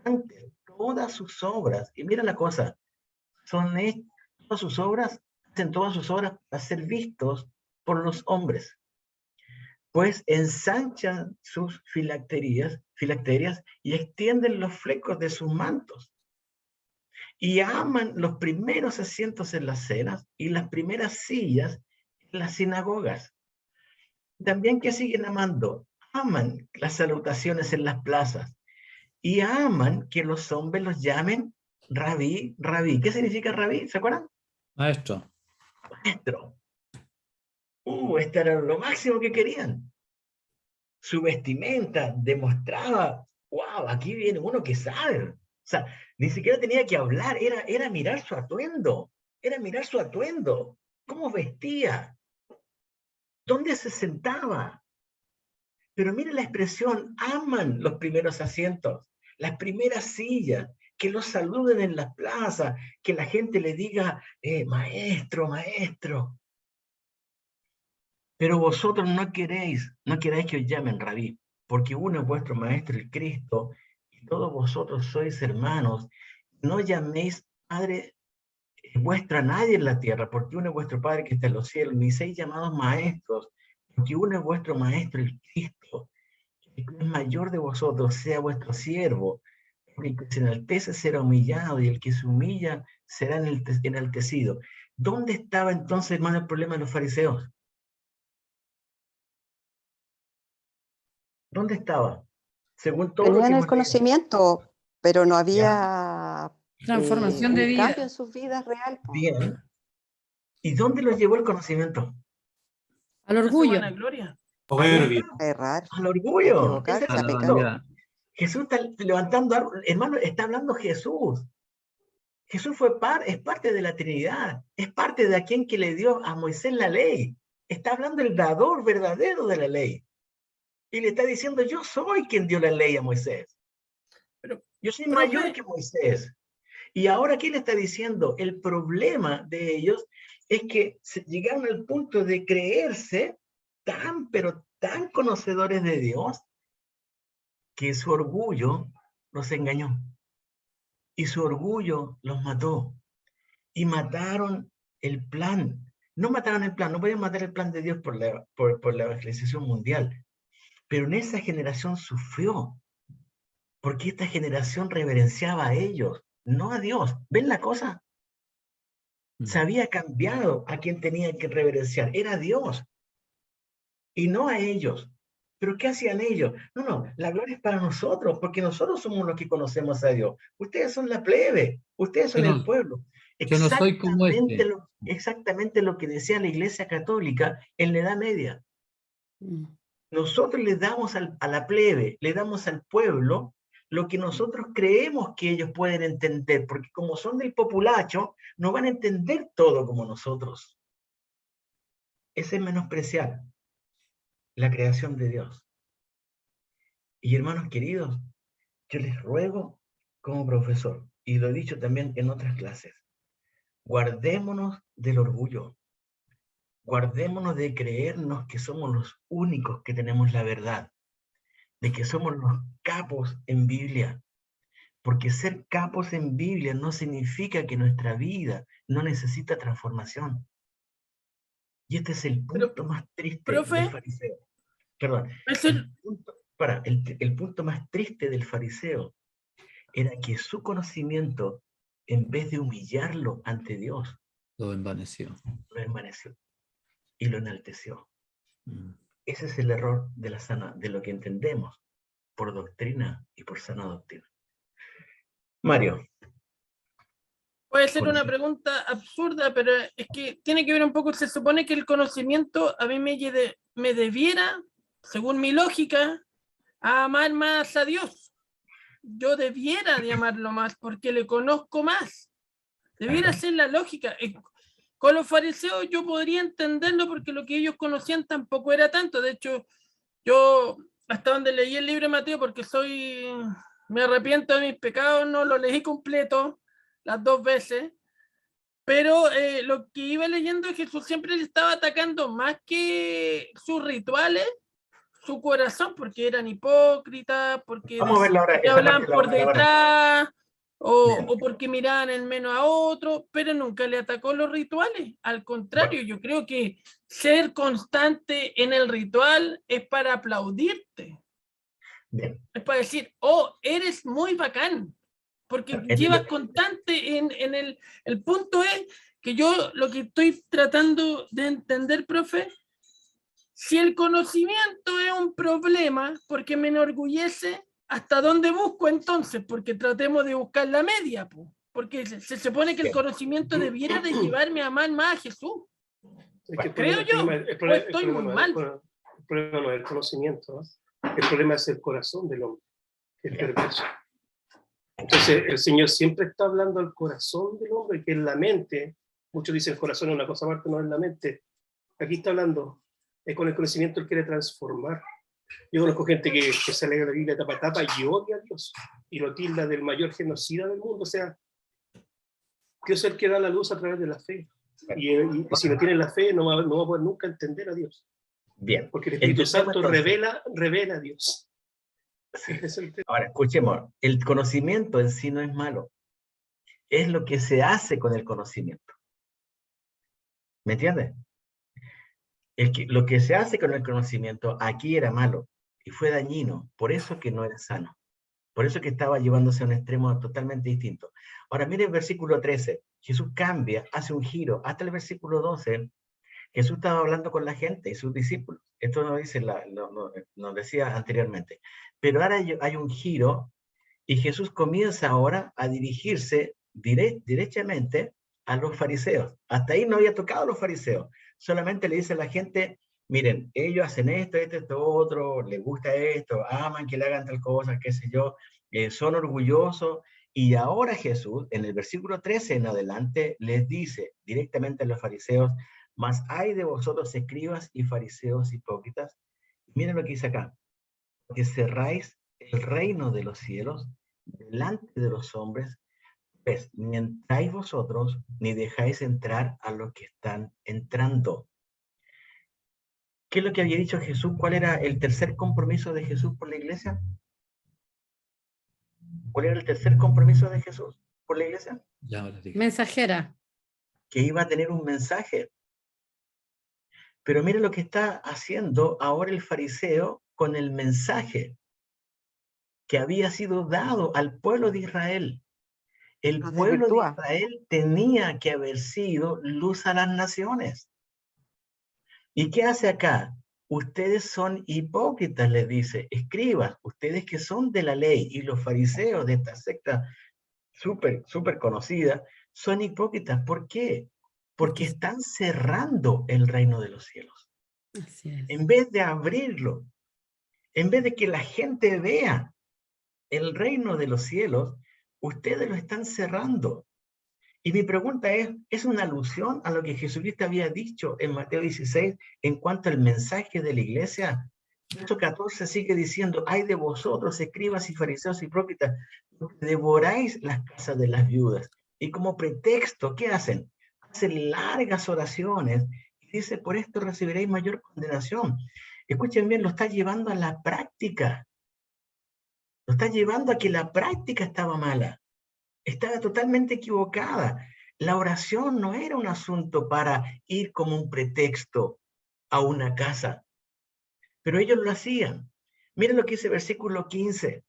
Antes, todas sus obras, y mira la cosa, todas sus obras, hacen todas sus obras para ser vistos por los hombres, pues ensanchan sus filacterias y extienden los flecos de sus mantos, y aman los primeros asientos en las cenas y las primeras sillas en las sinagogas. También que siguen amando, aman las salutaciones en las plazas, y aman que los hombres los llamen rabí, rabí. ¿Qué significa rabí? ¿Se acuerdan? Maestro. Maestro. Este era lo máximo que querían. Su vestimenta demostraba, wow, aquí viene uno que sabe. O sea, ni siquiera tenía que hablar, era mirar su atuendo. Era mirar su atuendo. ¿Cómo vestía? ¿Dónde se sentaba? Pero mire la expresión, aman los primeros asientos, las primeras sillas, que los saluden en las plazas, que la gente le diga, maestro, maestro. Pero vosotros no queréis que os llamen rabí, porque uno es vuestro maestro, el Cristo, y todos vosotros sois hermanos. No llaméis Padre vuestro a nadie en la tierra, porque uno es vuestro Padre que está en los cielos, ni seis llamados maestros, porque uno es vuestro maestro, el Cristo. El que es mayor de vosotros sea vuestro siervo, porque el que se enaltece será humillado, y el que se humilla será enaltecido. ¿Dónde estaba entonces, hermano, el problema de los fariseos? ¿Dónde estaba? Según todo lo que tenían el hemos leído. conocimiento, pero no había Transformación de un vida. cambio en sus vidas real. Po. Bien. ¿Y dónde los llevó el conocimiento? Al Esa orgullo. vanagloria. Soberbio. A errar, Al a orgullo. equivocarse, Ese a es el pecar. punto. Jesús está levantando, hermano, está hablando Jesús. Jesús es parte de la Trinidad, es parte de a quien que le dio a Moisés la ley. Está hablando el dador verdadero de la ley. Y le está diciendo, yo soy quien dio la ley a Moisés. Pero, Yo soy profe, mayor que Moisés. Y ahora, ¿qué le está diciendo? El problema de ellos es que llegaron al punto de creerse pero tan conocedores de Dios, que su orgullo los engañó. Y su orgullo los mató. Y mataron el plan. No mataron el plan, no podían matar el plan de Dios por la evangelización mundial. Pero en esa generación sufrió. Porque esta generación reverenciaba a ellos, no a Dios. ¿Ven la cosa? Se había cambiado a quien tenía que reverenciar. Era a Dios. Y no a ellos. ¿Pero qué hacían ellos? No, la gloria es para nosotros, porque nosotros somos los que conocemos a Dios. Ustedes son la plebe, ustedes son el pueblo. Yo no soy como este. Exactamente lo que decía la Iglesia Católica en la Edad Media. Nosotros le damos a la plebe, le damos al pueblo lo que nosotros creemos que ellos pueden entender, porque como son del populacho, no van a entender todo como nosotros. Ese es menospreciar la creación de Dios. Y hermanos queridos, yo les ruego como profesor, y lo he dicho también en otras clases, guardémonos del orgullo, guardémonos de creernos que somos los únicos que tenemos la verdad, de que somos los capos en Biblia, porque ser capos en Biblia no significa que nuestra vida no necesita transformación. Y este es el punto más triste del fariseo. Perdón. El punto más triste del fariseo era que su conocimiento, en vez de humillarlo ante Dios, lo envaneció. Y lo enalteció. Ese es el error de lo que entendemos por doctrina y por sana doctrina. Mario. Puede ser una pregunta absurda, pero es que tiene que ver un poco, se supone que el conocimiento a mí me debiera, según mi lógica, a amar más a Dios. Yo debiera de amarlo más porque le conozco más. Debiera ser la lógica. Con los fariseos yo podría entenderlo porque lo que ellos conocían tampoco era tanto. De hecho, yo hasta donde leí el libro de Mateo, porque me arrepiento de mis pecados, no lo leí completo las 2 veces, pero lo que iba leyendo, Jesús siempre le estaba atacando más que sus rituales, su corazón, porque eran hipócritas, porque hablaban por detrás, o porque miraban en menos a otro, pero nunca le atacó los rituales. Al contrario, yo creo que ser constante en el ritual es para aplaudirte. Bien. Es para decir, oh, eres muy bacán, porque llevas constante en el punto es que yo lo que estoy tratando de entender, profe, si el conocimiento es un problema porque me enorgullece, ¿hasta dónde busco entonces? Porque tratemos de buscar la media, porque se supone que el conocimiento debiera de llevarme a amar más a Jesús. Creo yo, estoy muy mal. El problema no es el conocimiento, ¿no? El problema es el corazón del hombre, el perverso. Entonces el Señor siempre está hablando al corazón del hombre, que es la mente. Muchos dicen el corazón es una cosa aparte, no es la mente. Aquí está hablando, con el conocimiento él quiere transformar. Yo conozco gente que se lee la Biblia tapa a tapa y odia a Dios y lo tilda del mayor genocida del mundo. O sea, Dios es el que da la luz a través de la fe. Y si no tiene la fe, no va a poder nunca entender a Dios. Bien. Porque el Espíritu Santo revela a Dios. Ahora, escuchemos, el conocimiento en sí no es malo. Es lo que se hace con el conocimiento. ¿Me entiendes? Lo que se hace con el conocimiento aquí era malo y fue dañino, por eso que no era sano. Por eso que estaba llevándose a un extremo totalmente distinto. Ahora, miren el versículo 13. Jesús cambia, hace un giro. Hasta el versículo 12, Jesús estaba hablando con la gente y sus discípulos. Esto nos decía anteriormente. Pero ahora hay un giro y Jesús comienza ahora a dirigirse derechamente a los fariseos. Hasta ahí no había tocado a los fariseos. Solamente le dice a la gente, miren, ellos hacen esto, otro, les gusta esto, aman que le hagan tal cosa, qué sé yo, son orgullosos. Y ahora Jesús, en el versículo 13 en adelante, les dice directamente a los fariseos, mas hay de vosotros escribas y fariseos hipócritas. Miren lo que dice acá, que cerráis el reino de los cielos delante de los hombres, pues ni entráis vosotros, ni dejáis entrar a los que están entrando. ¿Qué es lo que había dicho Jesús? ¿Cuál era el tercer compromiso de Jesús por la iglesia? ¿Cuál era el tercer compromiso de Jesús por la iglesia? Ya ahora digo. Mensajera. Que iba a tener un mensaje. Pero mire lo que está haciendo ahora el fariseo con el mensaje que había sido dado al pueblo de Israel. El Los pueblo de desvirtúa. Israel tenía que haber sido luz a las naciones. ¿Y qué hace acá? Ustedes son hipócritas, les dice, escribas, ustedes que son de la ley, y los fariseos de esta secta súper conocida, son hipócritas. ¿Por qué? Porque están cerrando el reino de los cielos. Así es. En vez de abrirlo, en vez de que la gente vea el reino de los cielos, ustedes lo están cerrando. Y mi pregunta ¿es una alusión a lo que Jesucristo había dicho en Mateo 16 en cuanto al mensaje de la iglesia? Verso 14 sigue diciendo, ay de vosotros, escribas y fariseos hipócritas, porque devoráis las casas de las viudas. Y como pretexto, ¿qué hacen? Hacen largas oraciones y dice, por esto recibiréis mayor condenación. Escuchen bien, lo está llevando a la práctica. Lo está llevando a que la práctica estaba mala. Estaba totalmente equivocada. La oración no era un asunto para ir como un pretexto a una casa, pero ellos lo hacían. Miren lo que dice el versículo 15.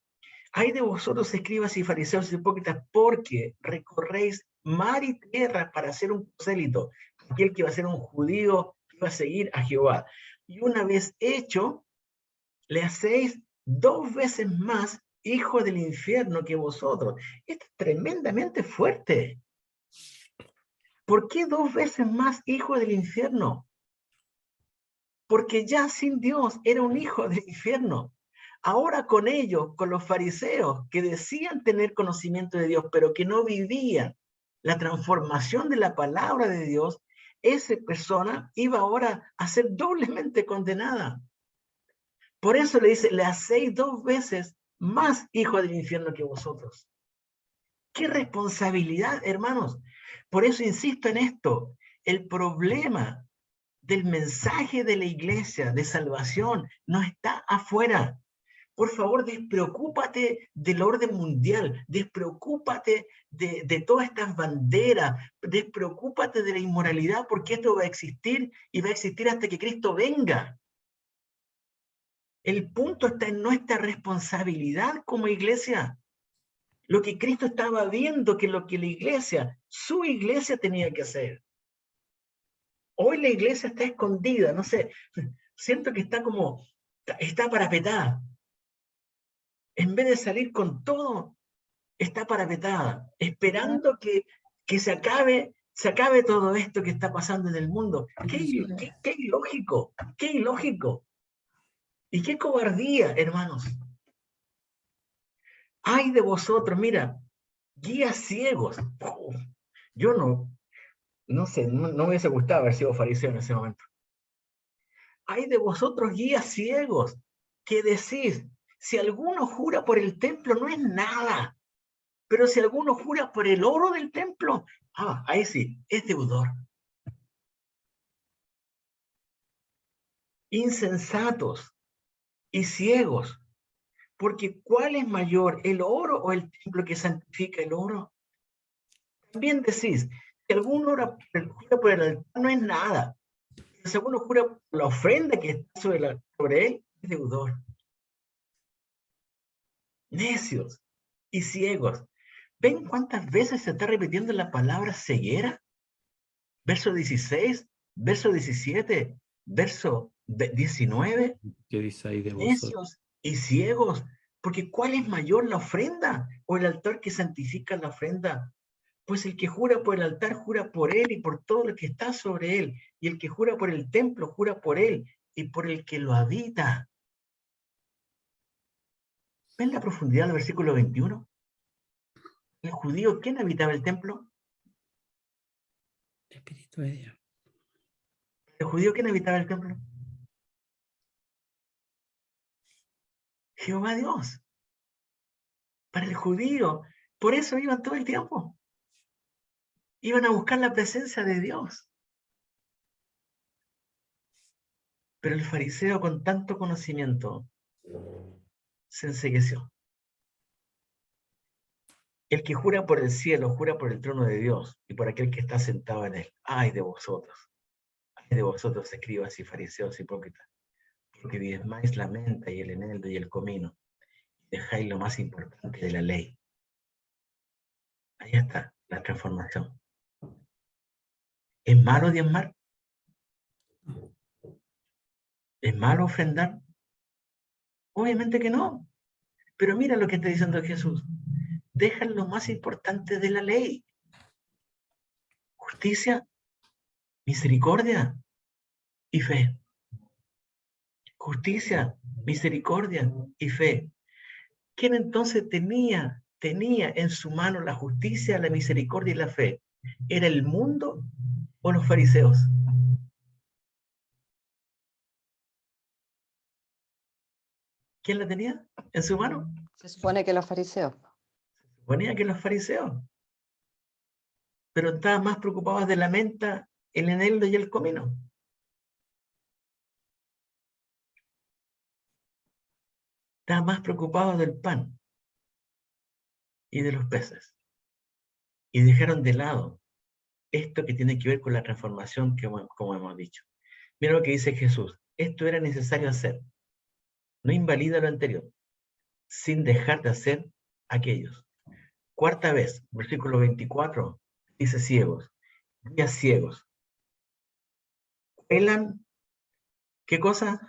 Ay de vosotros, escribas y fariseos hipócritas, porque recorréis mar y tierra para ser un prosélito, aquel que iba a ser un judío, que iba a seguir a Jehová. Y una vez hecho, le hacéis 2 veces más hijo del infierno que vosotros. Esto es tremendamente fuerte. ¿Por qué 2 veces más hijo del infierno? Porque ya sin Dios era un hijo del infierno. Ahora con ellos, con los fariseos que decían tener conocimiento de Dios, pero que no vivían la transformación de la palabra de Dios, esa persona iba ahora a ser doblemente condenada. Por eso le dice, le hacéis 2 veces más hijo del infierno que vosotros. ¡Qué responsabilidad, hermanos! Por eso insisto en esto. El problema del mensaje de la iglesia de salvación no está afuera. Por favor, despreocúpate del orden mundial, despreocúpate de todas estas banderas, despreocúpate de la inmoralidad, porque esto va a existir y va a existir hasta que Cristo venga. El punto está en nuestra responsabilidad como iglesia. Lo que Cristo estaba viendo, que lo que la iglesia, su iglesia tenía que hacer. Hoy la iglesia está escondida, no sé, siento que está parapetada. En vez de salir con todo, está parapetada, esperando que se acabe todo esto que está pasando en el mundo. Qué ilógico, qué ilógico. Y qué cobardía, hermanos. Ay de vosotros, mira, guías ciegos. Yo no sé, no me hubiese gustado haber sido fariseo en ese momento. Ay de vosotros, guías ciegos, que decís, si alguno jura por el templo no es nada, pero si alguno jura por el oro del templo, ahí sí, es deudor. Insensatos y ciegos, porque ¿cuál es mayor, el oro o el templo que santifica el oro? También decís, si alguno jura por el altar no es nada, si alguno jura por la ofrenda que está sobre él, es deudor. Necios y ciegos. ¿Ven cuántas veces se está repitiendo la palabra ceguera? Verso 16, verso 17, verso 19. ¿Qué dice ahí de vosotros? Necios y ciegos, porque ¿cuál es mayor, la ofrenda o el altar que santifica la ofrenda? Pues el que jura por el altar, jura por él y por todo lo que está sobre él. Y el que jura por el templo, jura por él y por el que lo habita. ¿Ven la profundidad del versículo 21? El judío, ¿quién habitaba el templo? El Espíritu de Dios. ¿El judío quién habitaba el templo? Jehová Dios. Para el judío, por eso iban todo el tiempo. Iban a buscar la presencia de Dios. Pero el fariseo con tanto conocimiento se encegueció. El que jura por el cielo, jura por el trono de Dios y por aquel que está sentado en él. ¡Ay de vosotros! ¡Ay de vosotros, escribas y fariseos hipócritas! Porque diezmáis la menta y el eneldo y el comino. Dejáis lo más importante de la ley. Ahí está la transformación. ¿Es malo diezmar? ¿Es malo ofrendar? Obviamente que no. Pero mira lo que está diciendo Jesús. Dejan lo más importante de la ley. Justicia, misericordia y fe. Justicia, misericordia y fe. ¿Quién entonces tenía en su mano la justicia, la misericordia y la fe? ¿Era el mundo o los fariseos? ¿Quién la tenía en su mano? Se supone que los fariseos. Se suponía que los fariseos. Pero estaban más preocupados de la menta, el eneldo y el comino. Estaban más preocupados del pan y de los peces. Y dejaron de lado esto que tiene que ver con la transformación que, como hemos dicho. Mira lo que dice Jesús. Esto era necesario hacer. No invalida lo anterior, sin dejar de hacer aquellos. Cuarta vez, versículo 24, dice ciegos. Días ciegos. ¿Cuelan? ¿Qué cosa?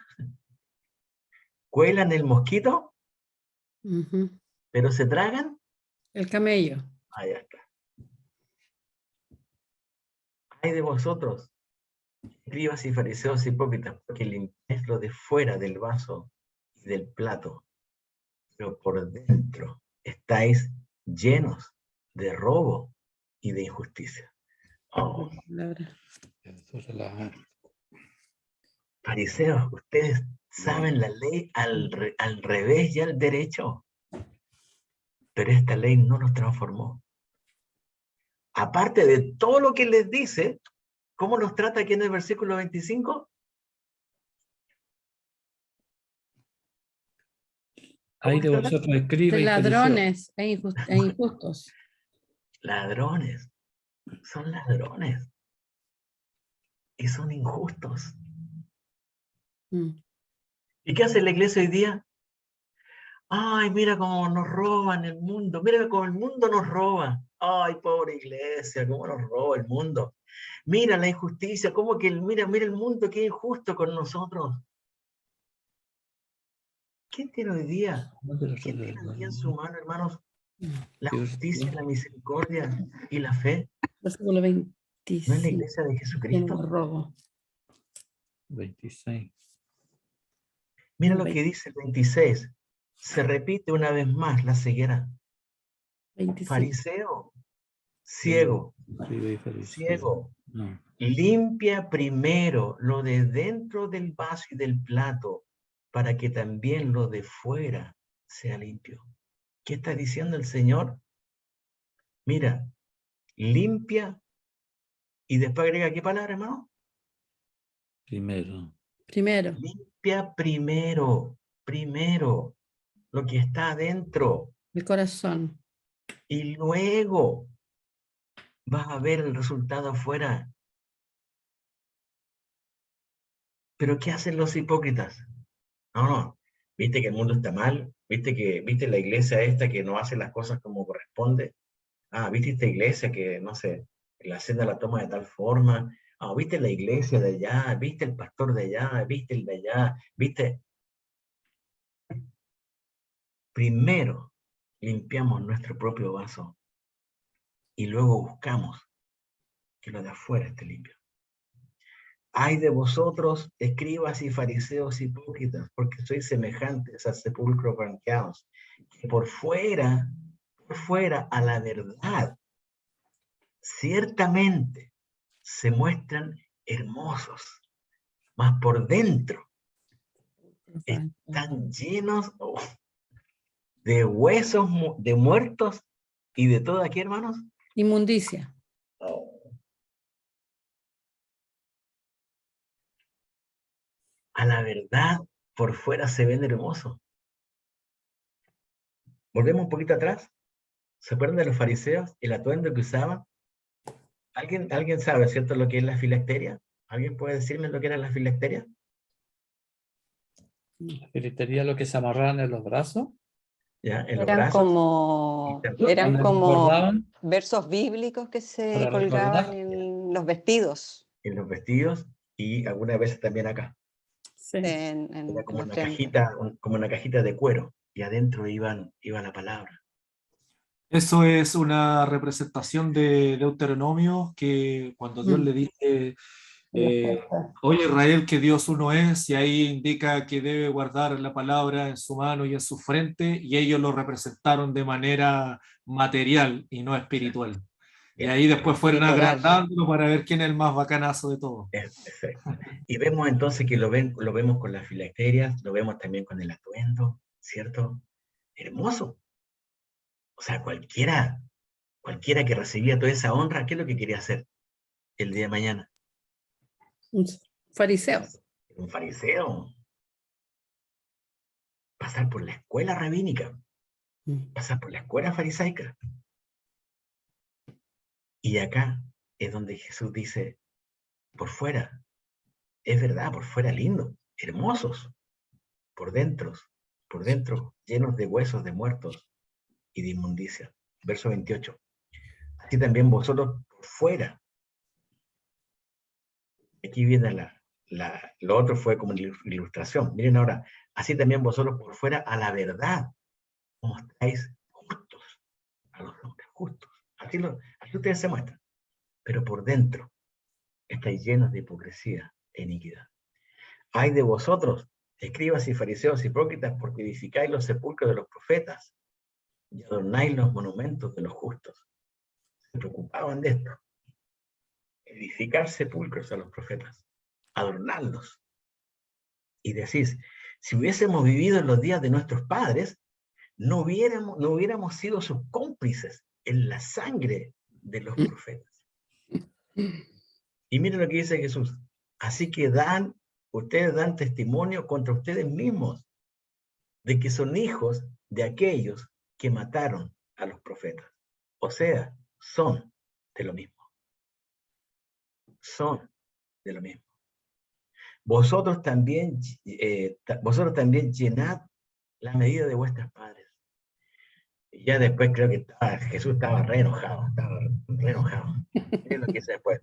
¿Cuelan el mosquito? Ujú. ¿Pero se tragan? El camello. Ahí está. Ay de vosotros, escribas y fariseos hipócritas, porque limpiáis lo de fuera del vaso y del plato, pero por dentro estáis llenos de robo y de injusticia. Oh, fariseos, ustedes saben la ley al revés y al derecho, pero esta ley no los transformó. Aparte de todo lo que les dice, ¿cómo los trata aquí en el versículo 25? Hay de vosotros escribas De y fariseos. ladrones e injustos. Ladrones, son ladrones y son injustos. Mm. ¿Y qué hace la iglesia hoy día? Ay, mira cómo nos roban el mundo, mira cómo el mundo nos roba. Ay, pobre iglesia, cómo nos roba el mundo. Mira la injusticia, cómo que, mira el mundo que es injusto con nosotros. ¿Quién tiene hoy día? ¿Quién tiene hoy día en su mano, hermanos? La justicia, la misericordia y la fe. Versículo 25. ¿No es la iglesia de Jesucristo? Robo. 26. Mira lo que dice el 26. Se repite una vez más la ceguera. 25. Fariseo, ciego, ciego. No. Limpia primero lo de dentro del vaso y del plato, para que también lo de fuera sea limpio. ¿Qué está diciendo el Señor? Mira, limpia, y después agrega ¿qué palabra, hermano? Primero. Limpia primero, lo que está adentro. El corazón. Y luego vas a ver el resultado afuera. ¿Pero qué hacen los hipócritas? No, viste que el mundo está mal, viste la iglesia esta que no hace las cosas como corresponde. Ah, viste esta iglesia que, no sé, la cena la toma de tal forma. Ah, viste la iglesia de allá, viste el pastor de allá, viste el de allá, viste. Primero limpiamos nuestro propio vaso. y luego buscamos que lo de afuera esté limpio. Ay de vosotros, escribas y fariseos hipócritas, porque sois semejantes al sepulcro blanqueados, que por fuera a la verdad, ciertamente se muestran hermosos, mas por dentro están llenos de huesos de muertos y de todo aquí, hermanos. Inmundicia. A la verdad, por fuera se ven hermosos. Volvemos un poquito atrás. ¿Se acuerdan de los fariseos? El atuendo que usaban. ¿Alguien sabe, cierto, lo que es la filacteria? ¿Alguien puede decirme lo que era la filacteria? La filacteria, lo que se amarraban en los brazos. ¿Ya? En los Eran brazos. eran Cuando como recordaban, versos bíblicos que se para colgaban recordar. en los vestidos, En los vestidos y algunas veces también acá. Sí. Era como la una frente. cajita, como una cajita de cuero, y adentro iba la palabra. Eso es una representación de Deuteronomio, que cuando Dios le dice, oye Israel, que Dios uno es, y ahí indica que debe guardar la palabra en su mano y en su frente, y ellos lo representaron de manera material y no espiritual. Y ahí después fueron Literal. agrandándolo para ver quién es el más bacanazo de todos. Perfecto. Y vemos entonces que lo vemos con las filacterias, lo vemos también con el atuendo, ¿cierto? Hermoso. O sea, cualquiera que recibía toda esa honra, ¿qué es lo que quería hacer el día de mañana? Un fariseo. Un fariseo. Pasar por la escuela rabínica, pasar por la escuela farisaica. Y acá es donde Jesús dice, por fuera, es verdad, por fuera lindo, hermosos, por dentro, llenos de huesos de muertos y de inmundicia. Verso 28. Así también vosotros por fuera. Aquí viene lo otro fue como la ilustración. Miren ahora, así también vosotros por fuera a la verdad mostráis justos a los hombres, justos. Así ustedes se muestran. Pero por dentro estáis llenos de hipocresía e iniquidad. Ay de vosotros, escribas y fariseos hipócritas, porque edificáis los sepulcros de los profetas y adornáis los monumentos de los justos. Se preocupaban de esto. Edificar sepulcros a los profetas, adornarlos. Y decís, si hubiésemos vivido en los días de nuestros padres, no hubiéramos sido sus cómplices en la sangre de los profetas. Y miren lo que dice Jesús. Así que ustedes dan testimonio contra ustedes mismos de que son hijos de aquellos que mataron a los profetas. O sea, son de lo mismo. Son de lo mismo. Vosotros también llenad la medida de vuestros padres. Y ya después creo que Jesús estaba re enojado. Miren lo que dice después.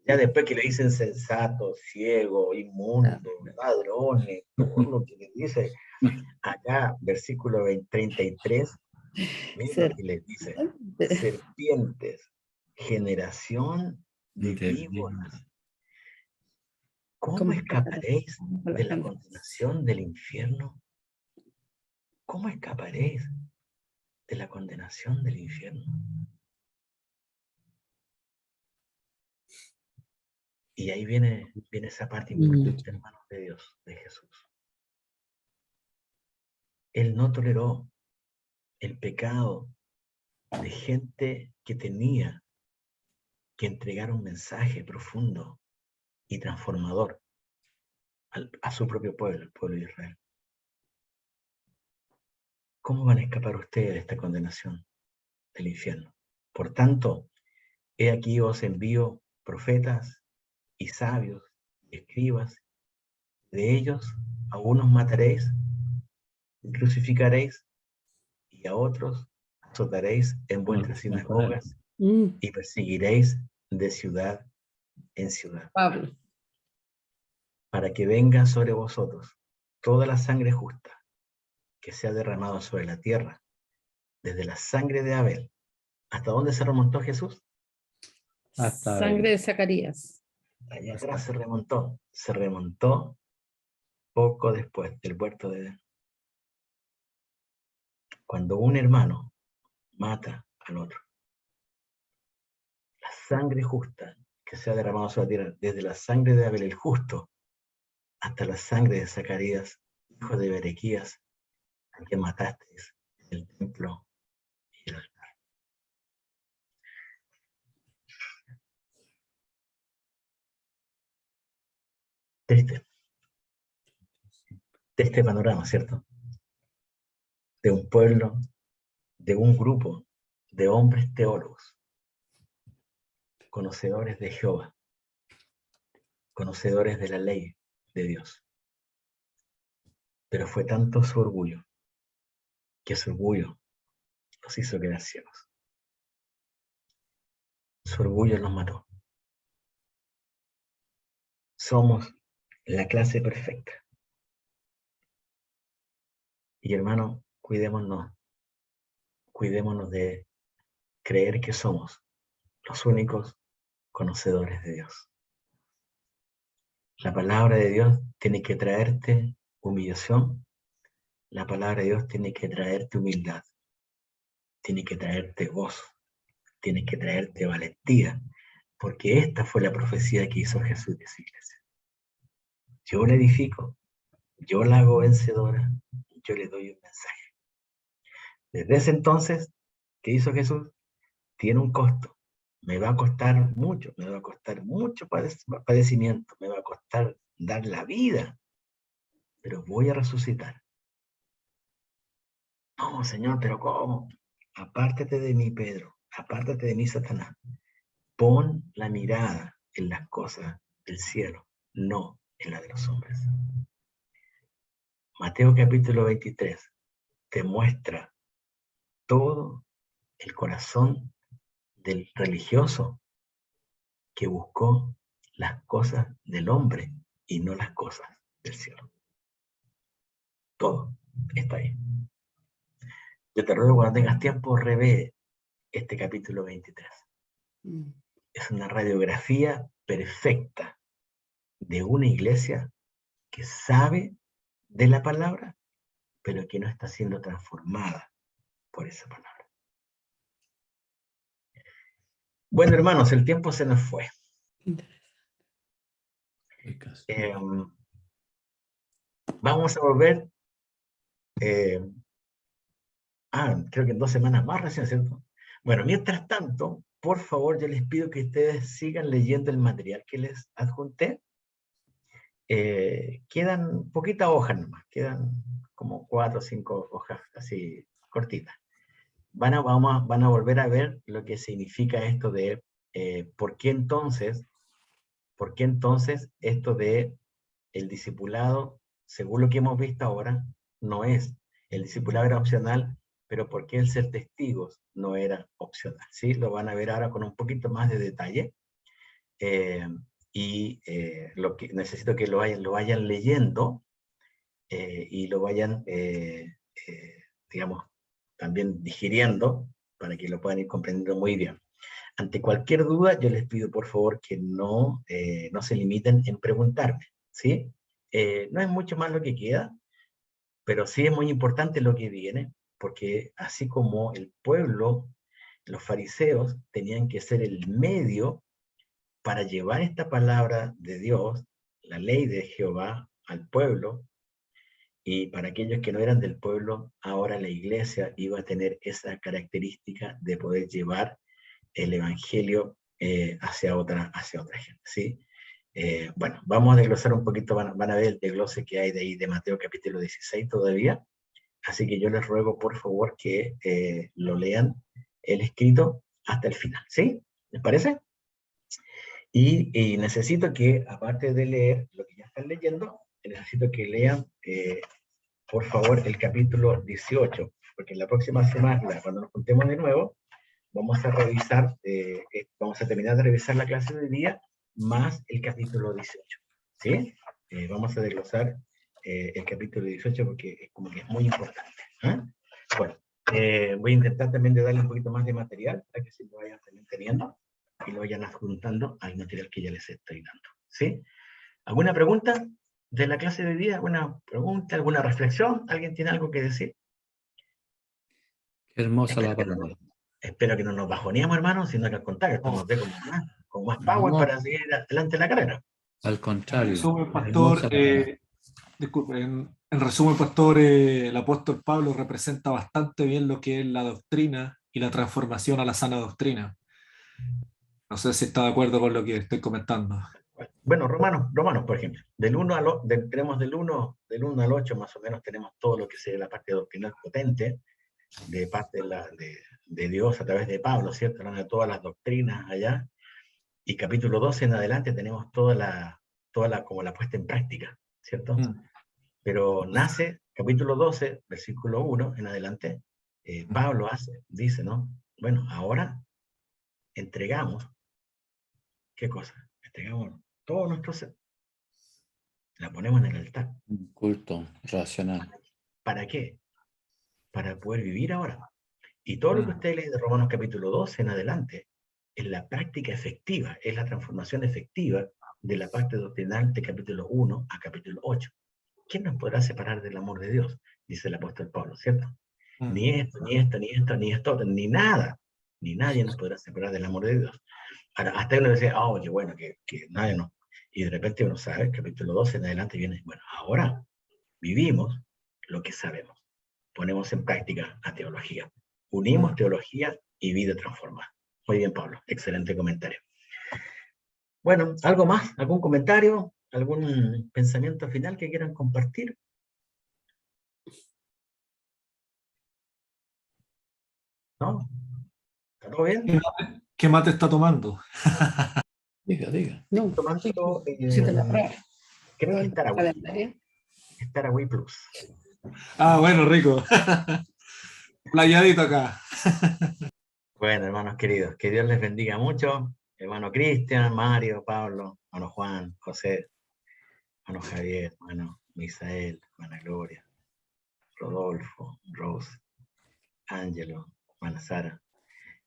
Ya después que le dicen sensatos, ciegos, inmundos, ladrones, todo lo que les dice. Acá, versículo 33, miren lo que les dice. Serpientes, generación de víboras. ¿Cómo escaparéis de la condenación del infierno? ¿Cómo escaparéis de la condenación del infierno? Y ahí viene esa parte importante, hermanos de Dios, de Jesús. Él no toleró el pecado de gente que tenía que entregar un mensaje profundo y transformador a su propio pueblo, el pueblo de Israel. ¿Cómo van a escapar ustedes de esta condenación del infierno? Por tanto, he aquí os envío profetas y sabios, y escribas. De ellos a unos mataréis, crucificaréis, y a otros azotaréis en vuestras sinagogas y perseguiréis de ciudad en ciudad. Pablo. Para que venga sobre vosotros toda la sangre justa que se ha derramado sobre la tierra, desde la sangre de Abel ¿Hasta dónde se remontó Jesús? Hasta Sangre de Zacarías. Allá atrás se remontó poco después del huerto de Edén. Cuando un hermano mata al otro, la sangre justa que se ha derramado sobre la tierra, desde la sangre de Abel el justo hasta la sangre de Zacarías, hijo de Berequías, a quien matasteis en el templo y el altar. Triste panorama, ¿cierto? De un pueblo, de un grupo de hombres teólogos, conocedores de Jehová, conocedores de la ley de Dios. Pero fue tanto su orgullo, que su orgullo los hizo quedar ciegos. Su orgullo los mató. Somos la clase perfecta. Y hermano, cuidémonos de creer que somos los únicos conocedores de Dios. La palabra de Dios tiene que traerte humillación. La palabra de Dios tiene que traerte humildad. Tiene que traerte gozo. Tiene que traerte valentía. Porque esta fue la profecía que hizo Jesús de esa iglesia. Yo la edifico. Yo la hago vencedora. Yo le doy un mensaje. Desde ese entonces, ¿qué hizo Jesús? Tiene un costo. Me va a costar mucho padecimiento, me va a costar dar la vida, pero voy a resucitar. No, Señor, pero ¿cómo? Apártate de mí, Pedro, apártate de mí, Satanás. Pon la mirada en las cosas del cielo, no en la de los hombres. Mateo capítulo 23 te muestra todo el corazón del religioso que buscó las cosas del hombre y no las cosas del cielo. Todo está ahí. Yo te ruego, cuando tengas tiempo, revé este capítulo 23. Es una radiografía perfecta de una iglesia que sabe de la palabra, pero que no está siendo transformada por esa palabra. Bueno, hermanos, el tiempo se nos fue. Vamos a volver, creo que en 2 semanas más recién, ¿cierto? Bueno, mientras tanto, por favor, yo les pido que ustedes sigan leyendo el material que les adjunté. Quedan poquitas hojas nomás, quedan como 4 o 5 hojas así cortitas. Van a volver a ver lo que significa esto de ¿por qué entonces esto de el discipulado, según lo que hemos visto ahora, no es? El discipulado era opcional, pero ¿por qué el ser testigos no era opcional? ¿Sí? Lo van a ver ahora con un poquito más de detalle. Lo que necesito que lo vayan leyendo y lo vayan, digamos, también digiriendo para que lo puedan ir comprendiendo muy bien. Ante cualquier duda, yo les pido por favor que no se limiten en preguntarme, ¿sí? No es mucho más lo que queda, pero sí es muy importante lo que viene, porque así como el pueblo, los fariseos tenían que ser el medio para llevar esta palabra de Dios, la ley de Jehová, al pueblo, y para aquellos que no eran del pueblo, ahora la iglesia iba a tener esa característica de poder llevar el evangelio hacia otra gente, ¿sí? Bueno, vamos a desglosar un poquito, van a ver el desglose que hay de ahí de Mateo capítulo 16 todavía, así que yo les ruego por favor que lo lean el escrito hasta el final, ¿sí? ¿Les parece? Y necesito que, aparte de leer lo que ya están leyendo, necesito que lean, por favor, el capítulo 18, porque en la próxima semana, cuando nos juntemos de nuevo, vamos a revisar, vamos a terminar de revisar la clase de hoy día, más el capítulo 18, ¿sí? Vamos a desglosar el capítulo 18 porque es como que es muy importante. ¿Eh? Bueno, Voy a intentar también de darle un poquito más de material para que se lo vayan también teniendo y lo vayan adjuntando al material que ya les estoy dando. ¿Sí? ¿Alguna pregunta de la clase de hoy día? ¿Alguna pregunta, alguna reflexión? ¿Alguien tiene algo que decir? Qué hermosa la palabra. Espero que no nos bajoneemos, hermanos, sino que al contrario, esto nos dé con más power No. para seguir adelante la carrera. Al En contrario. resumen, pastor, disculpe, en resumen, pastor, el apóstol Pablo representa bastante bien lo que es la doctrina y la transformación a la sana doctrina. No sé si está de acuerdo con lo que estoy comentando. Bueno, Romanos, por ejemplo, tenemos del 1 al 8 más o menos, tenemos todo lo que sea la parte doctrinal potente, de parte de Dios a través de Pablo, ¿cierto? Hablando de todas las doctrinas allá, y capítulo 12 en adelante tenemos toda la como la puesta en práctica, ¿cierto? Pero nace, capítulo 12, versículo 1 en adelante, Pablo dice, ¿no? Bueno, ahora entregamos, ¿qué cosa? Entregamos todo nuestro ser. La ponemos en el altar. Un culto racional. ¿Para qué? Para poder vivir ahora. Y todo lo que usted lee de Romanos capítulo 12 en adelante es la práctica efectiva, es la transformación efectiva de la parte doctrinal de capítulo 1 a capítulo 8. ¿Quién nos podrá separar del amor de Dios? Dice el apóstol Pablo, ¿cierto? Ni esto, ni esto, ni esto, ni esto, ni nada, ni nadie nos podrá separar del amor de Dios. Ahora, hasta uno dice, oye, bueno, que nadie no. Y de repente uno sabe, capítulo 12 en adelante viene, bueno, ahora vivimos lo que sabemos. Ponemos en práctica la teología. Unimos teología y vida transformada. Muy bien, Pablo. Excelente comentario. Bueno, ¿algo más? ¿Algún comentario? ¿Algún pensamiento final que quieran compartir? ¿No? ¿Está todo bien? ¿Qué mate está tomando? Diga. No, Tomando, sí te la pruebo. creo que Staraway. Calendario. Staraway Plus. Ah, bueno, rico. Playadito acá. Bueno, hermanos queridos, que Dios les bendiga mucho. Hermano Cristian, Mario, Pablo, hermano Juan, José, hermano Javier, hermano Misael, hermana Gloria, Rodolfo, Rose, Ángelo, hermana Sara.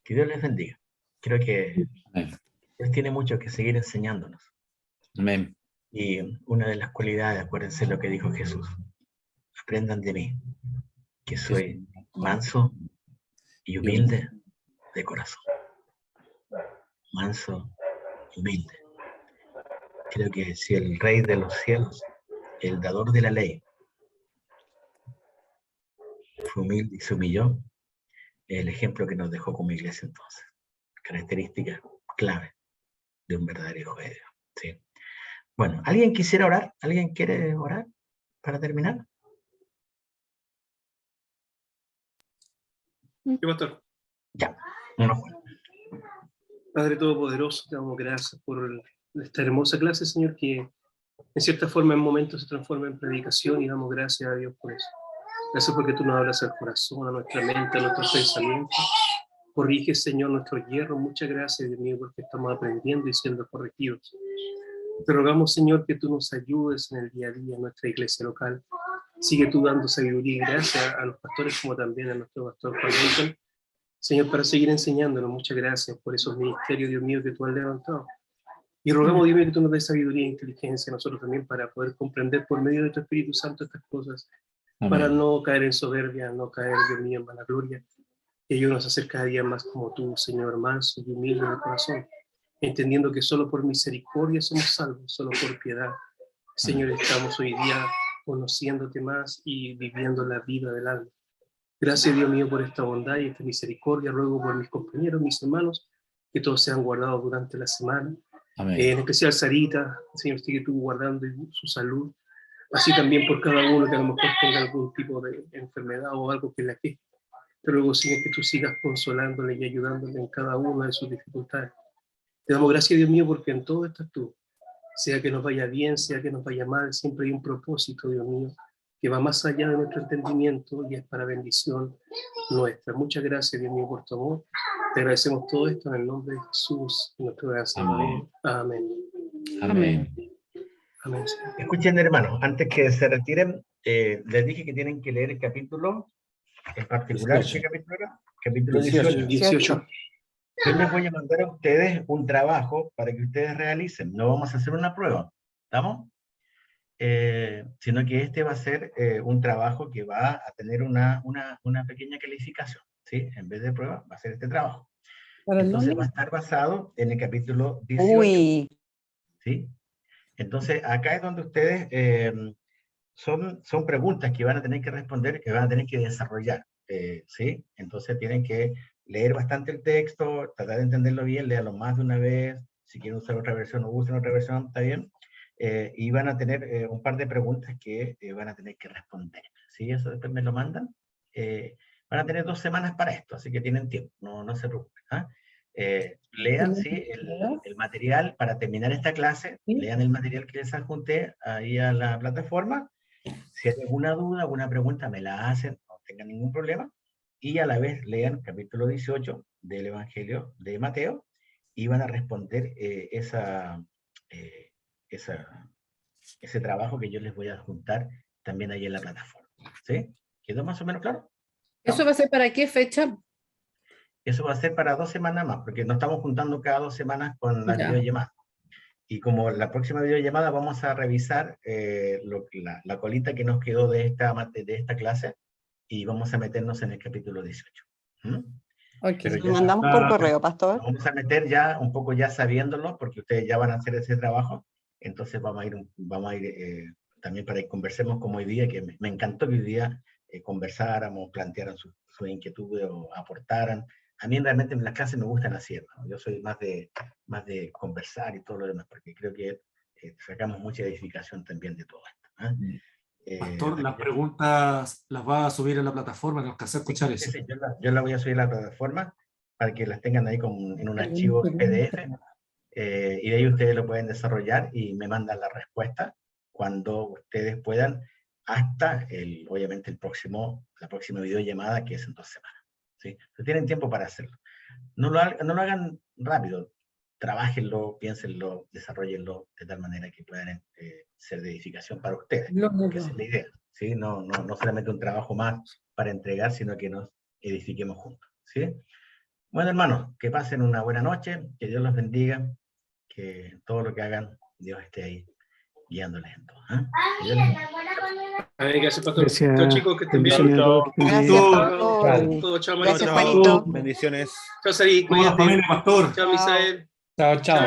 Que Dios les bendiga. Creo que Dios tiene mucho que seguir enseñándonos. Amén. Y una de las cualidades, acuérdense lo que dijo Jesús. Aprendan de mí, que soy manso y humilde de corazón. Manso y humilde. Creo que si el Rey de los cielos, el dador de la ley, fue humilde y se humilló, es el ejemplo que nos dejó como iglesia entonces. Característica clave de un verdadero hijo de Dios. ¿Sí? Bueno, ¿alguien quisiera orar? ¿Alguien quiere orar para terminar? ¿Qué, pastor? Ya, no. Padre Todopoderoso, te damos gracias por esta hermosa clase, Señor, que en cierta forma en momentos se transforma en predicación y damos gracias a Dios por eso. Gracias porque tú nos hablas al corazón, a nuestra mente, a nuestros pensamientos. Corrige, Señor, nuestros hierros. Muchas gracias, Dios mío, porque estamos aprendiendo y siendo corregidos. Te rogamos, Señor, que tú nos ayudes en el día a día en nuestra iglesia local. Sigue tú dando sabiduría y gracia a los pastores como también a nuestro pastor Juan Lincoln. Señor, para seguir enseñándonos. Muchas gracias por esos ministerios, Dios mío, que tú has levantado. Y rogamos, Dios mío, que tú nos des sabiduría e inteligencia a nosotros también para poder comprender por medio de tu Espíritu Santo estas cosas. Amén. Para no caer en soberbia, no caer, Dios mío, en vanagloria. Que Dios nos acerque cada día más como tú, Señor, manso y humilde de corazón, entendiendo que solo por misericordia somos salvos, solo por piedad. Señor, estamos hoy día conociéndote más y viviendo la vida del alma. Gracias, Dios mío, por esta bondad y esta misericordia. Ruego por mis compañeros, mis hermanos, que todos sean guardados durante la semana. En especial Sarita, Señor, sigue tú guardando su salud. Así también por cada uno que a lo mejor tenga algún tipo de enfermedad o algo que la queje. Te ruego, Señor, que tú sigas consolándole y ayudándole en cada una de sus dificultades. Te damos gracias, Dios mío, porque en todo estás tú. Sea que nos vaya bien, sea que nos vaya mal, siempre hay un propósito, Dios mío, que va más allá de nuestro entendimiento y es para bendición nuestra. Muchas gracias, Dios mío, por tu amor. Te agradecemos todo esto en el nombre de Jesús, nuestro gran Salvador. Amén. Amén. Amén. Escuchen, hermanos, antes que se retiren, les dije que tienen que leer el capítulo En particular, 18. ¿qué capítulo era? Capítulo 18. 18. Yo les voy a mandar a ustedes un trabajo para que ustedes realicen. No vamos a hacer una prueba, ¿estamos? Sino que este va a ser un trabajo que va a tener una pequeña calificación, ¿sí? En vez de prueba, va a ser este trabajo. ¿Para el Entonces lunes? va a estar basado en el capítulo 18, Uy, ¿sí? Entonces acá es donde ustedes, son preguntas que van a tener que responder, que van a tener que desarrollar, ¿sí? Entonces tienen que leer bastante el texto, tratar de entenderlo bien, léalo más de una vez, si quieren usar otra versión o usen otra versión, está bien. Y van a tener un par de preguntas que van a tener que responder, ¿sí? Eso después me lo mandan. Van a tener 2 semanas para esto, así que tienen tiempo, no se preocupen. ¿Ah? Lean, ¿sí? el material para terminar esta clase, ¿Sí? lean el material que les adjunté ahí a la plataforma. Si hay alguna duda, alguna pregunta, me la hacen, no tengan ningún problema. Y a la vez lean capítulo 18 del Evangelio de Mateo y van a responder ese trabajo que yo les voy a adjuntar también ahí en la plataforma. ¿Sí? ¿Quedó más o menos claro? ¿Eso va a ser para qué fecha? Eso va a ser para 2 semanas más, porque nos estamos juntando cada 2 semanas con las Ya. videollamadas. Y como la próxima videollamada vamos a revisar la colita que nos quedó de esta clase y vamos a meternos en el capítulo 18. ¿Mm? Ok. Pero lo ya mandamos por correo, pastor. nos vamos a meter ya un poco ya sabiéndolo, porque ustedes ya van a hacer ese trabajo, entonces vamos a ir también para que conversemos como hoy día, que me encantó que hoy día conversáramos, plantearan sus inquietudes o aportaran. A mí realmente en las clases me gustan así, ¿no? Yo soy más de conversar y todo lo demás, porque creo que sacamos mucha edificación también de todo esto. Pastor, las preguntas las va a subir a la plataforma, nos alcancé a escuchar eso. Sí, yo la voy a subir a la plataforma para que las tengan ahí en un archivo PDF, y de ahí ustedes lo pueden desarrollar y me mandan la respuesta cuando ustedes puedan, hasta obviamente la próxima videollamada, que es en 2 semanas. ¿Sí? Entonces tienen tiempo para hacerlo. No lo hagan rápido, trabajenlo, piénsenlo, desarrollenlo de tal manera que puedan ser de edificación para ustedes, porque esa es la idea, ¿sí? No solamente un trabajo más para entregar, sino que nos edifiquemos juntos, ¿sí? Bueno, hermanos, que pasen una buena noche, que Dios los bendiga, que todo lo que hagan, Dios esté ahí guiándoles en todo. ¿Eh? Que Dios les bendiga. Gracias, pastor. Gracias. Chao, chicos, que estén bien. Bendiciones a todos. Gracias, Chao, pastor. todo, chao, Gracias, Marita. Juanito. Bendiciones. Chao, Sari, Toda la cuídate. familia, pastor. Chao, Misael. Chao, chao.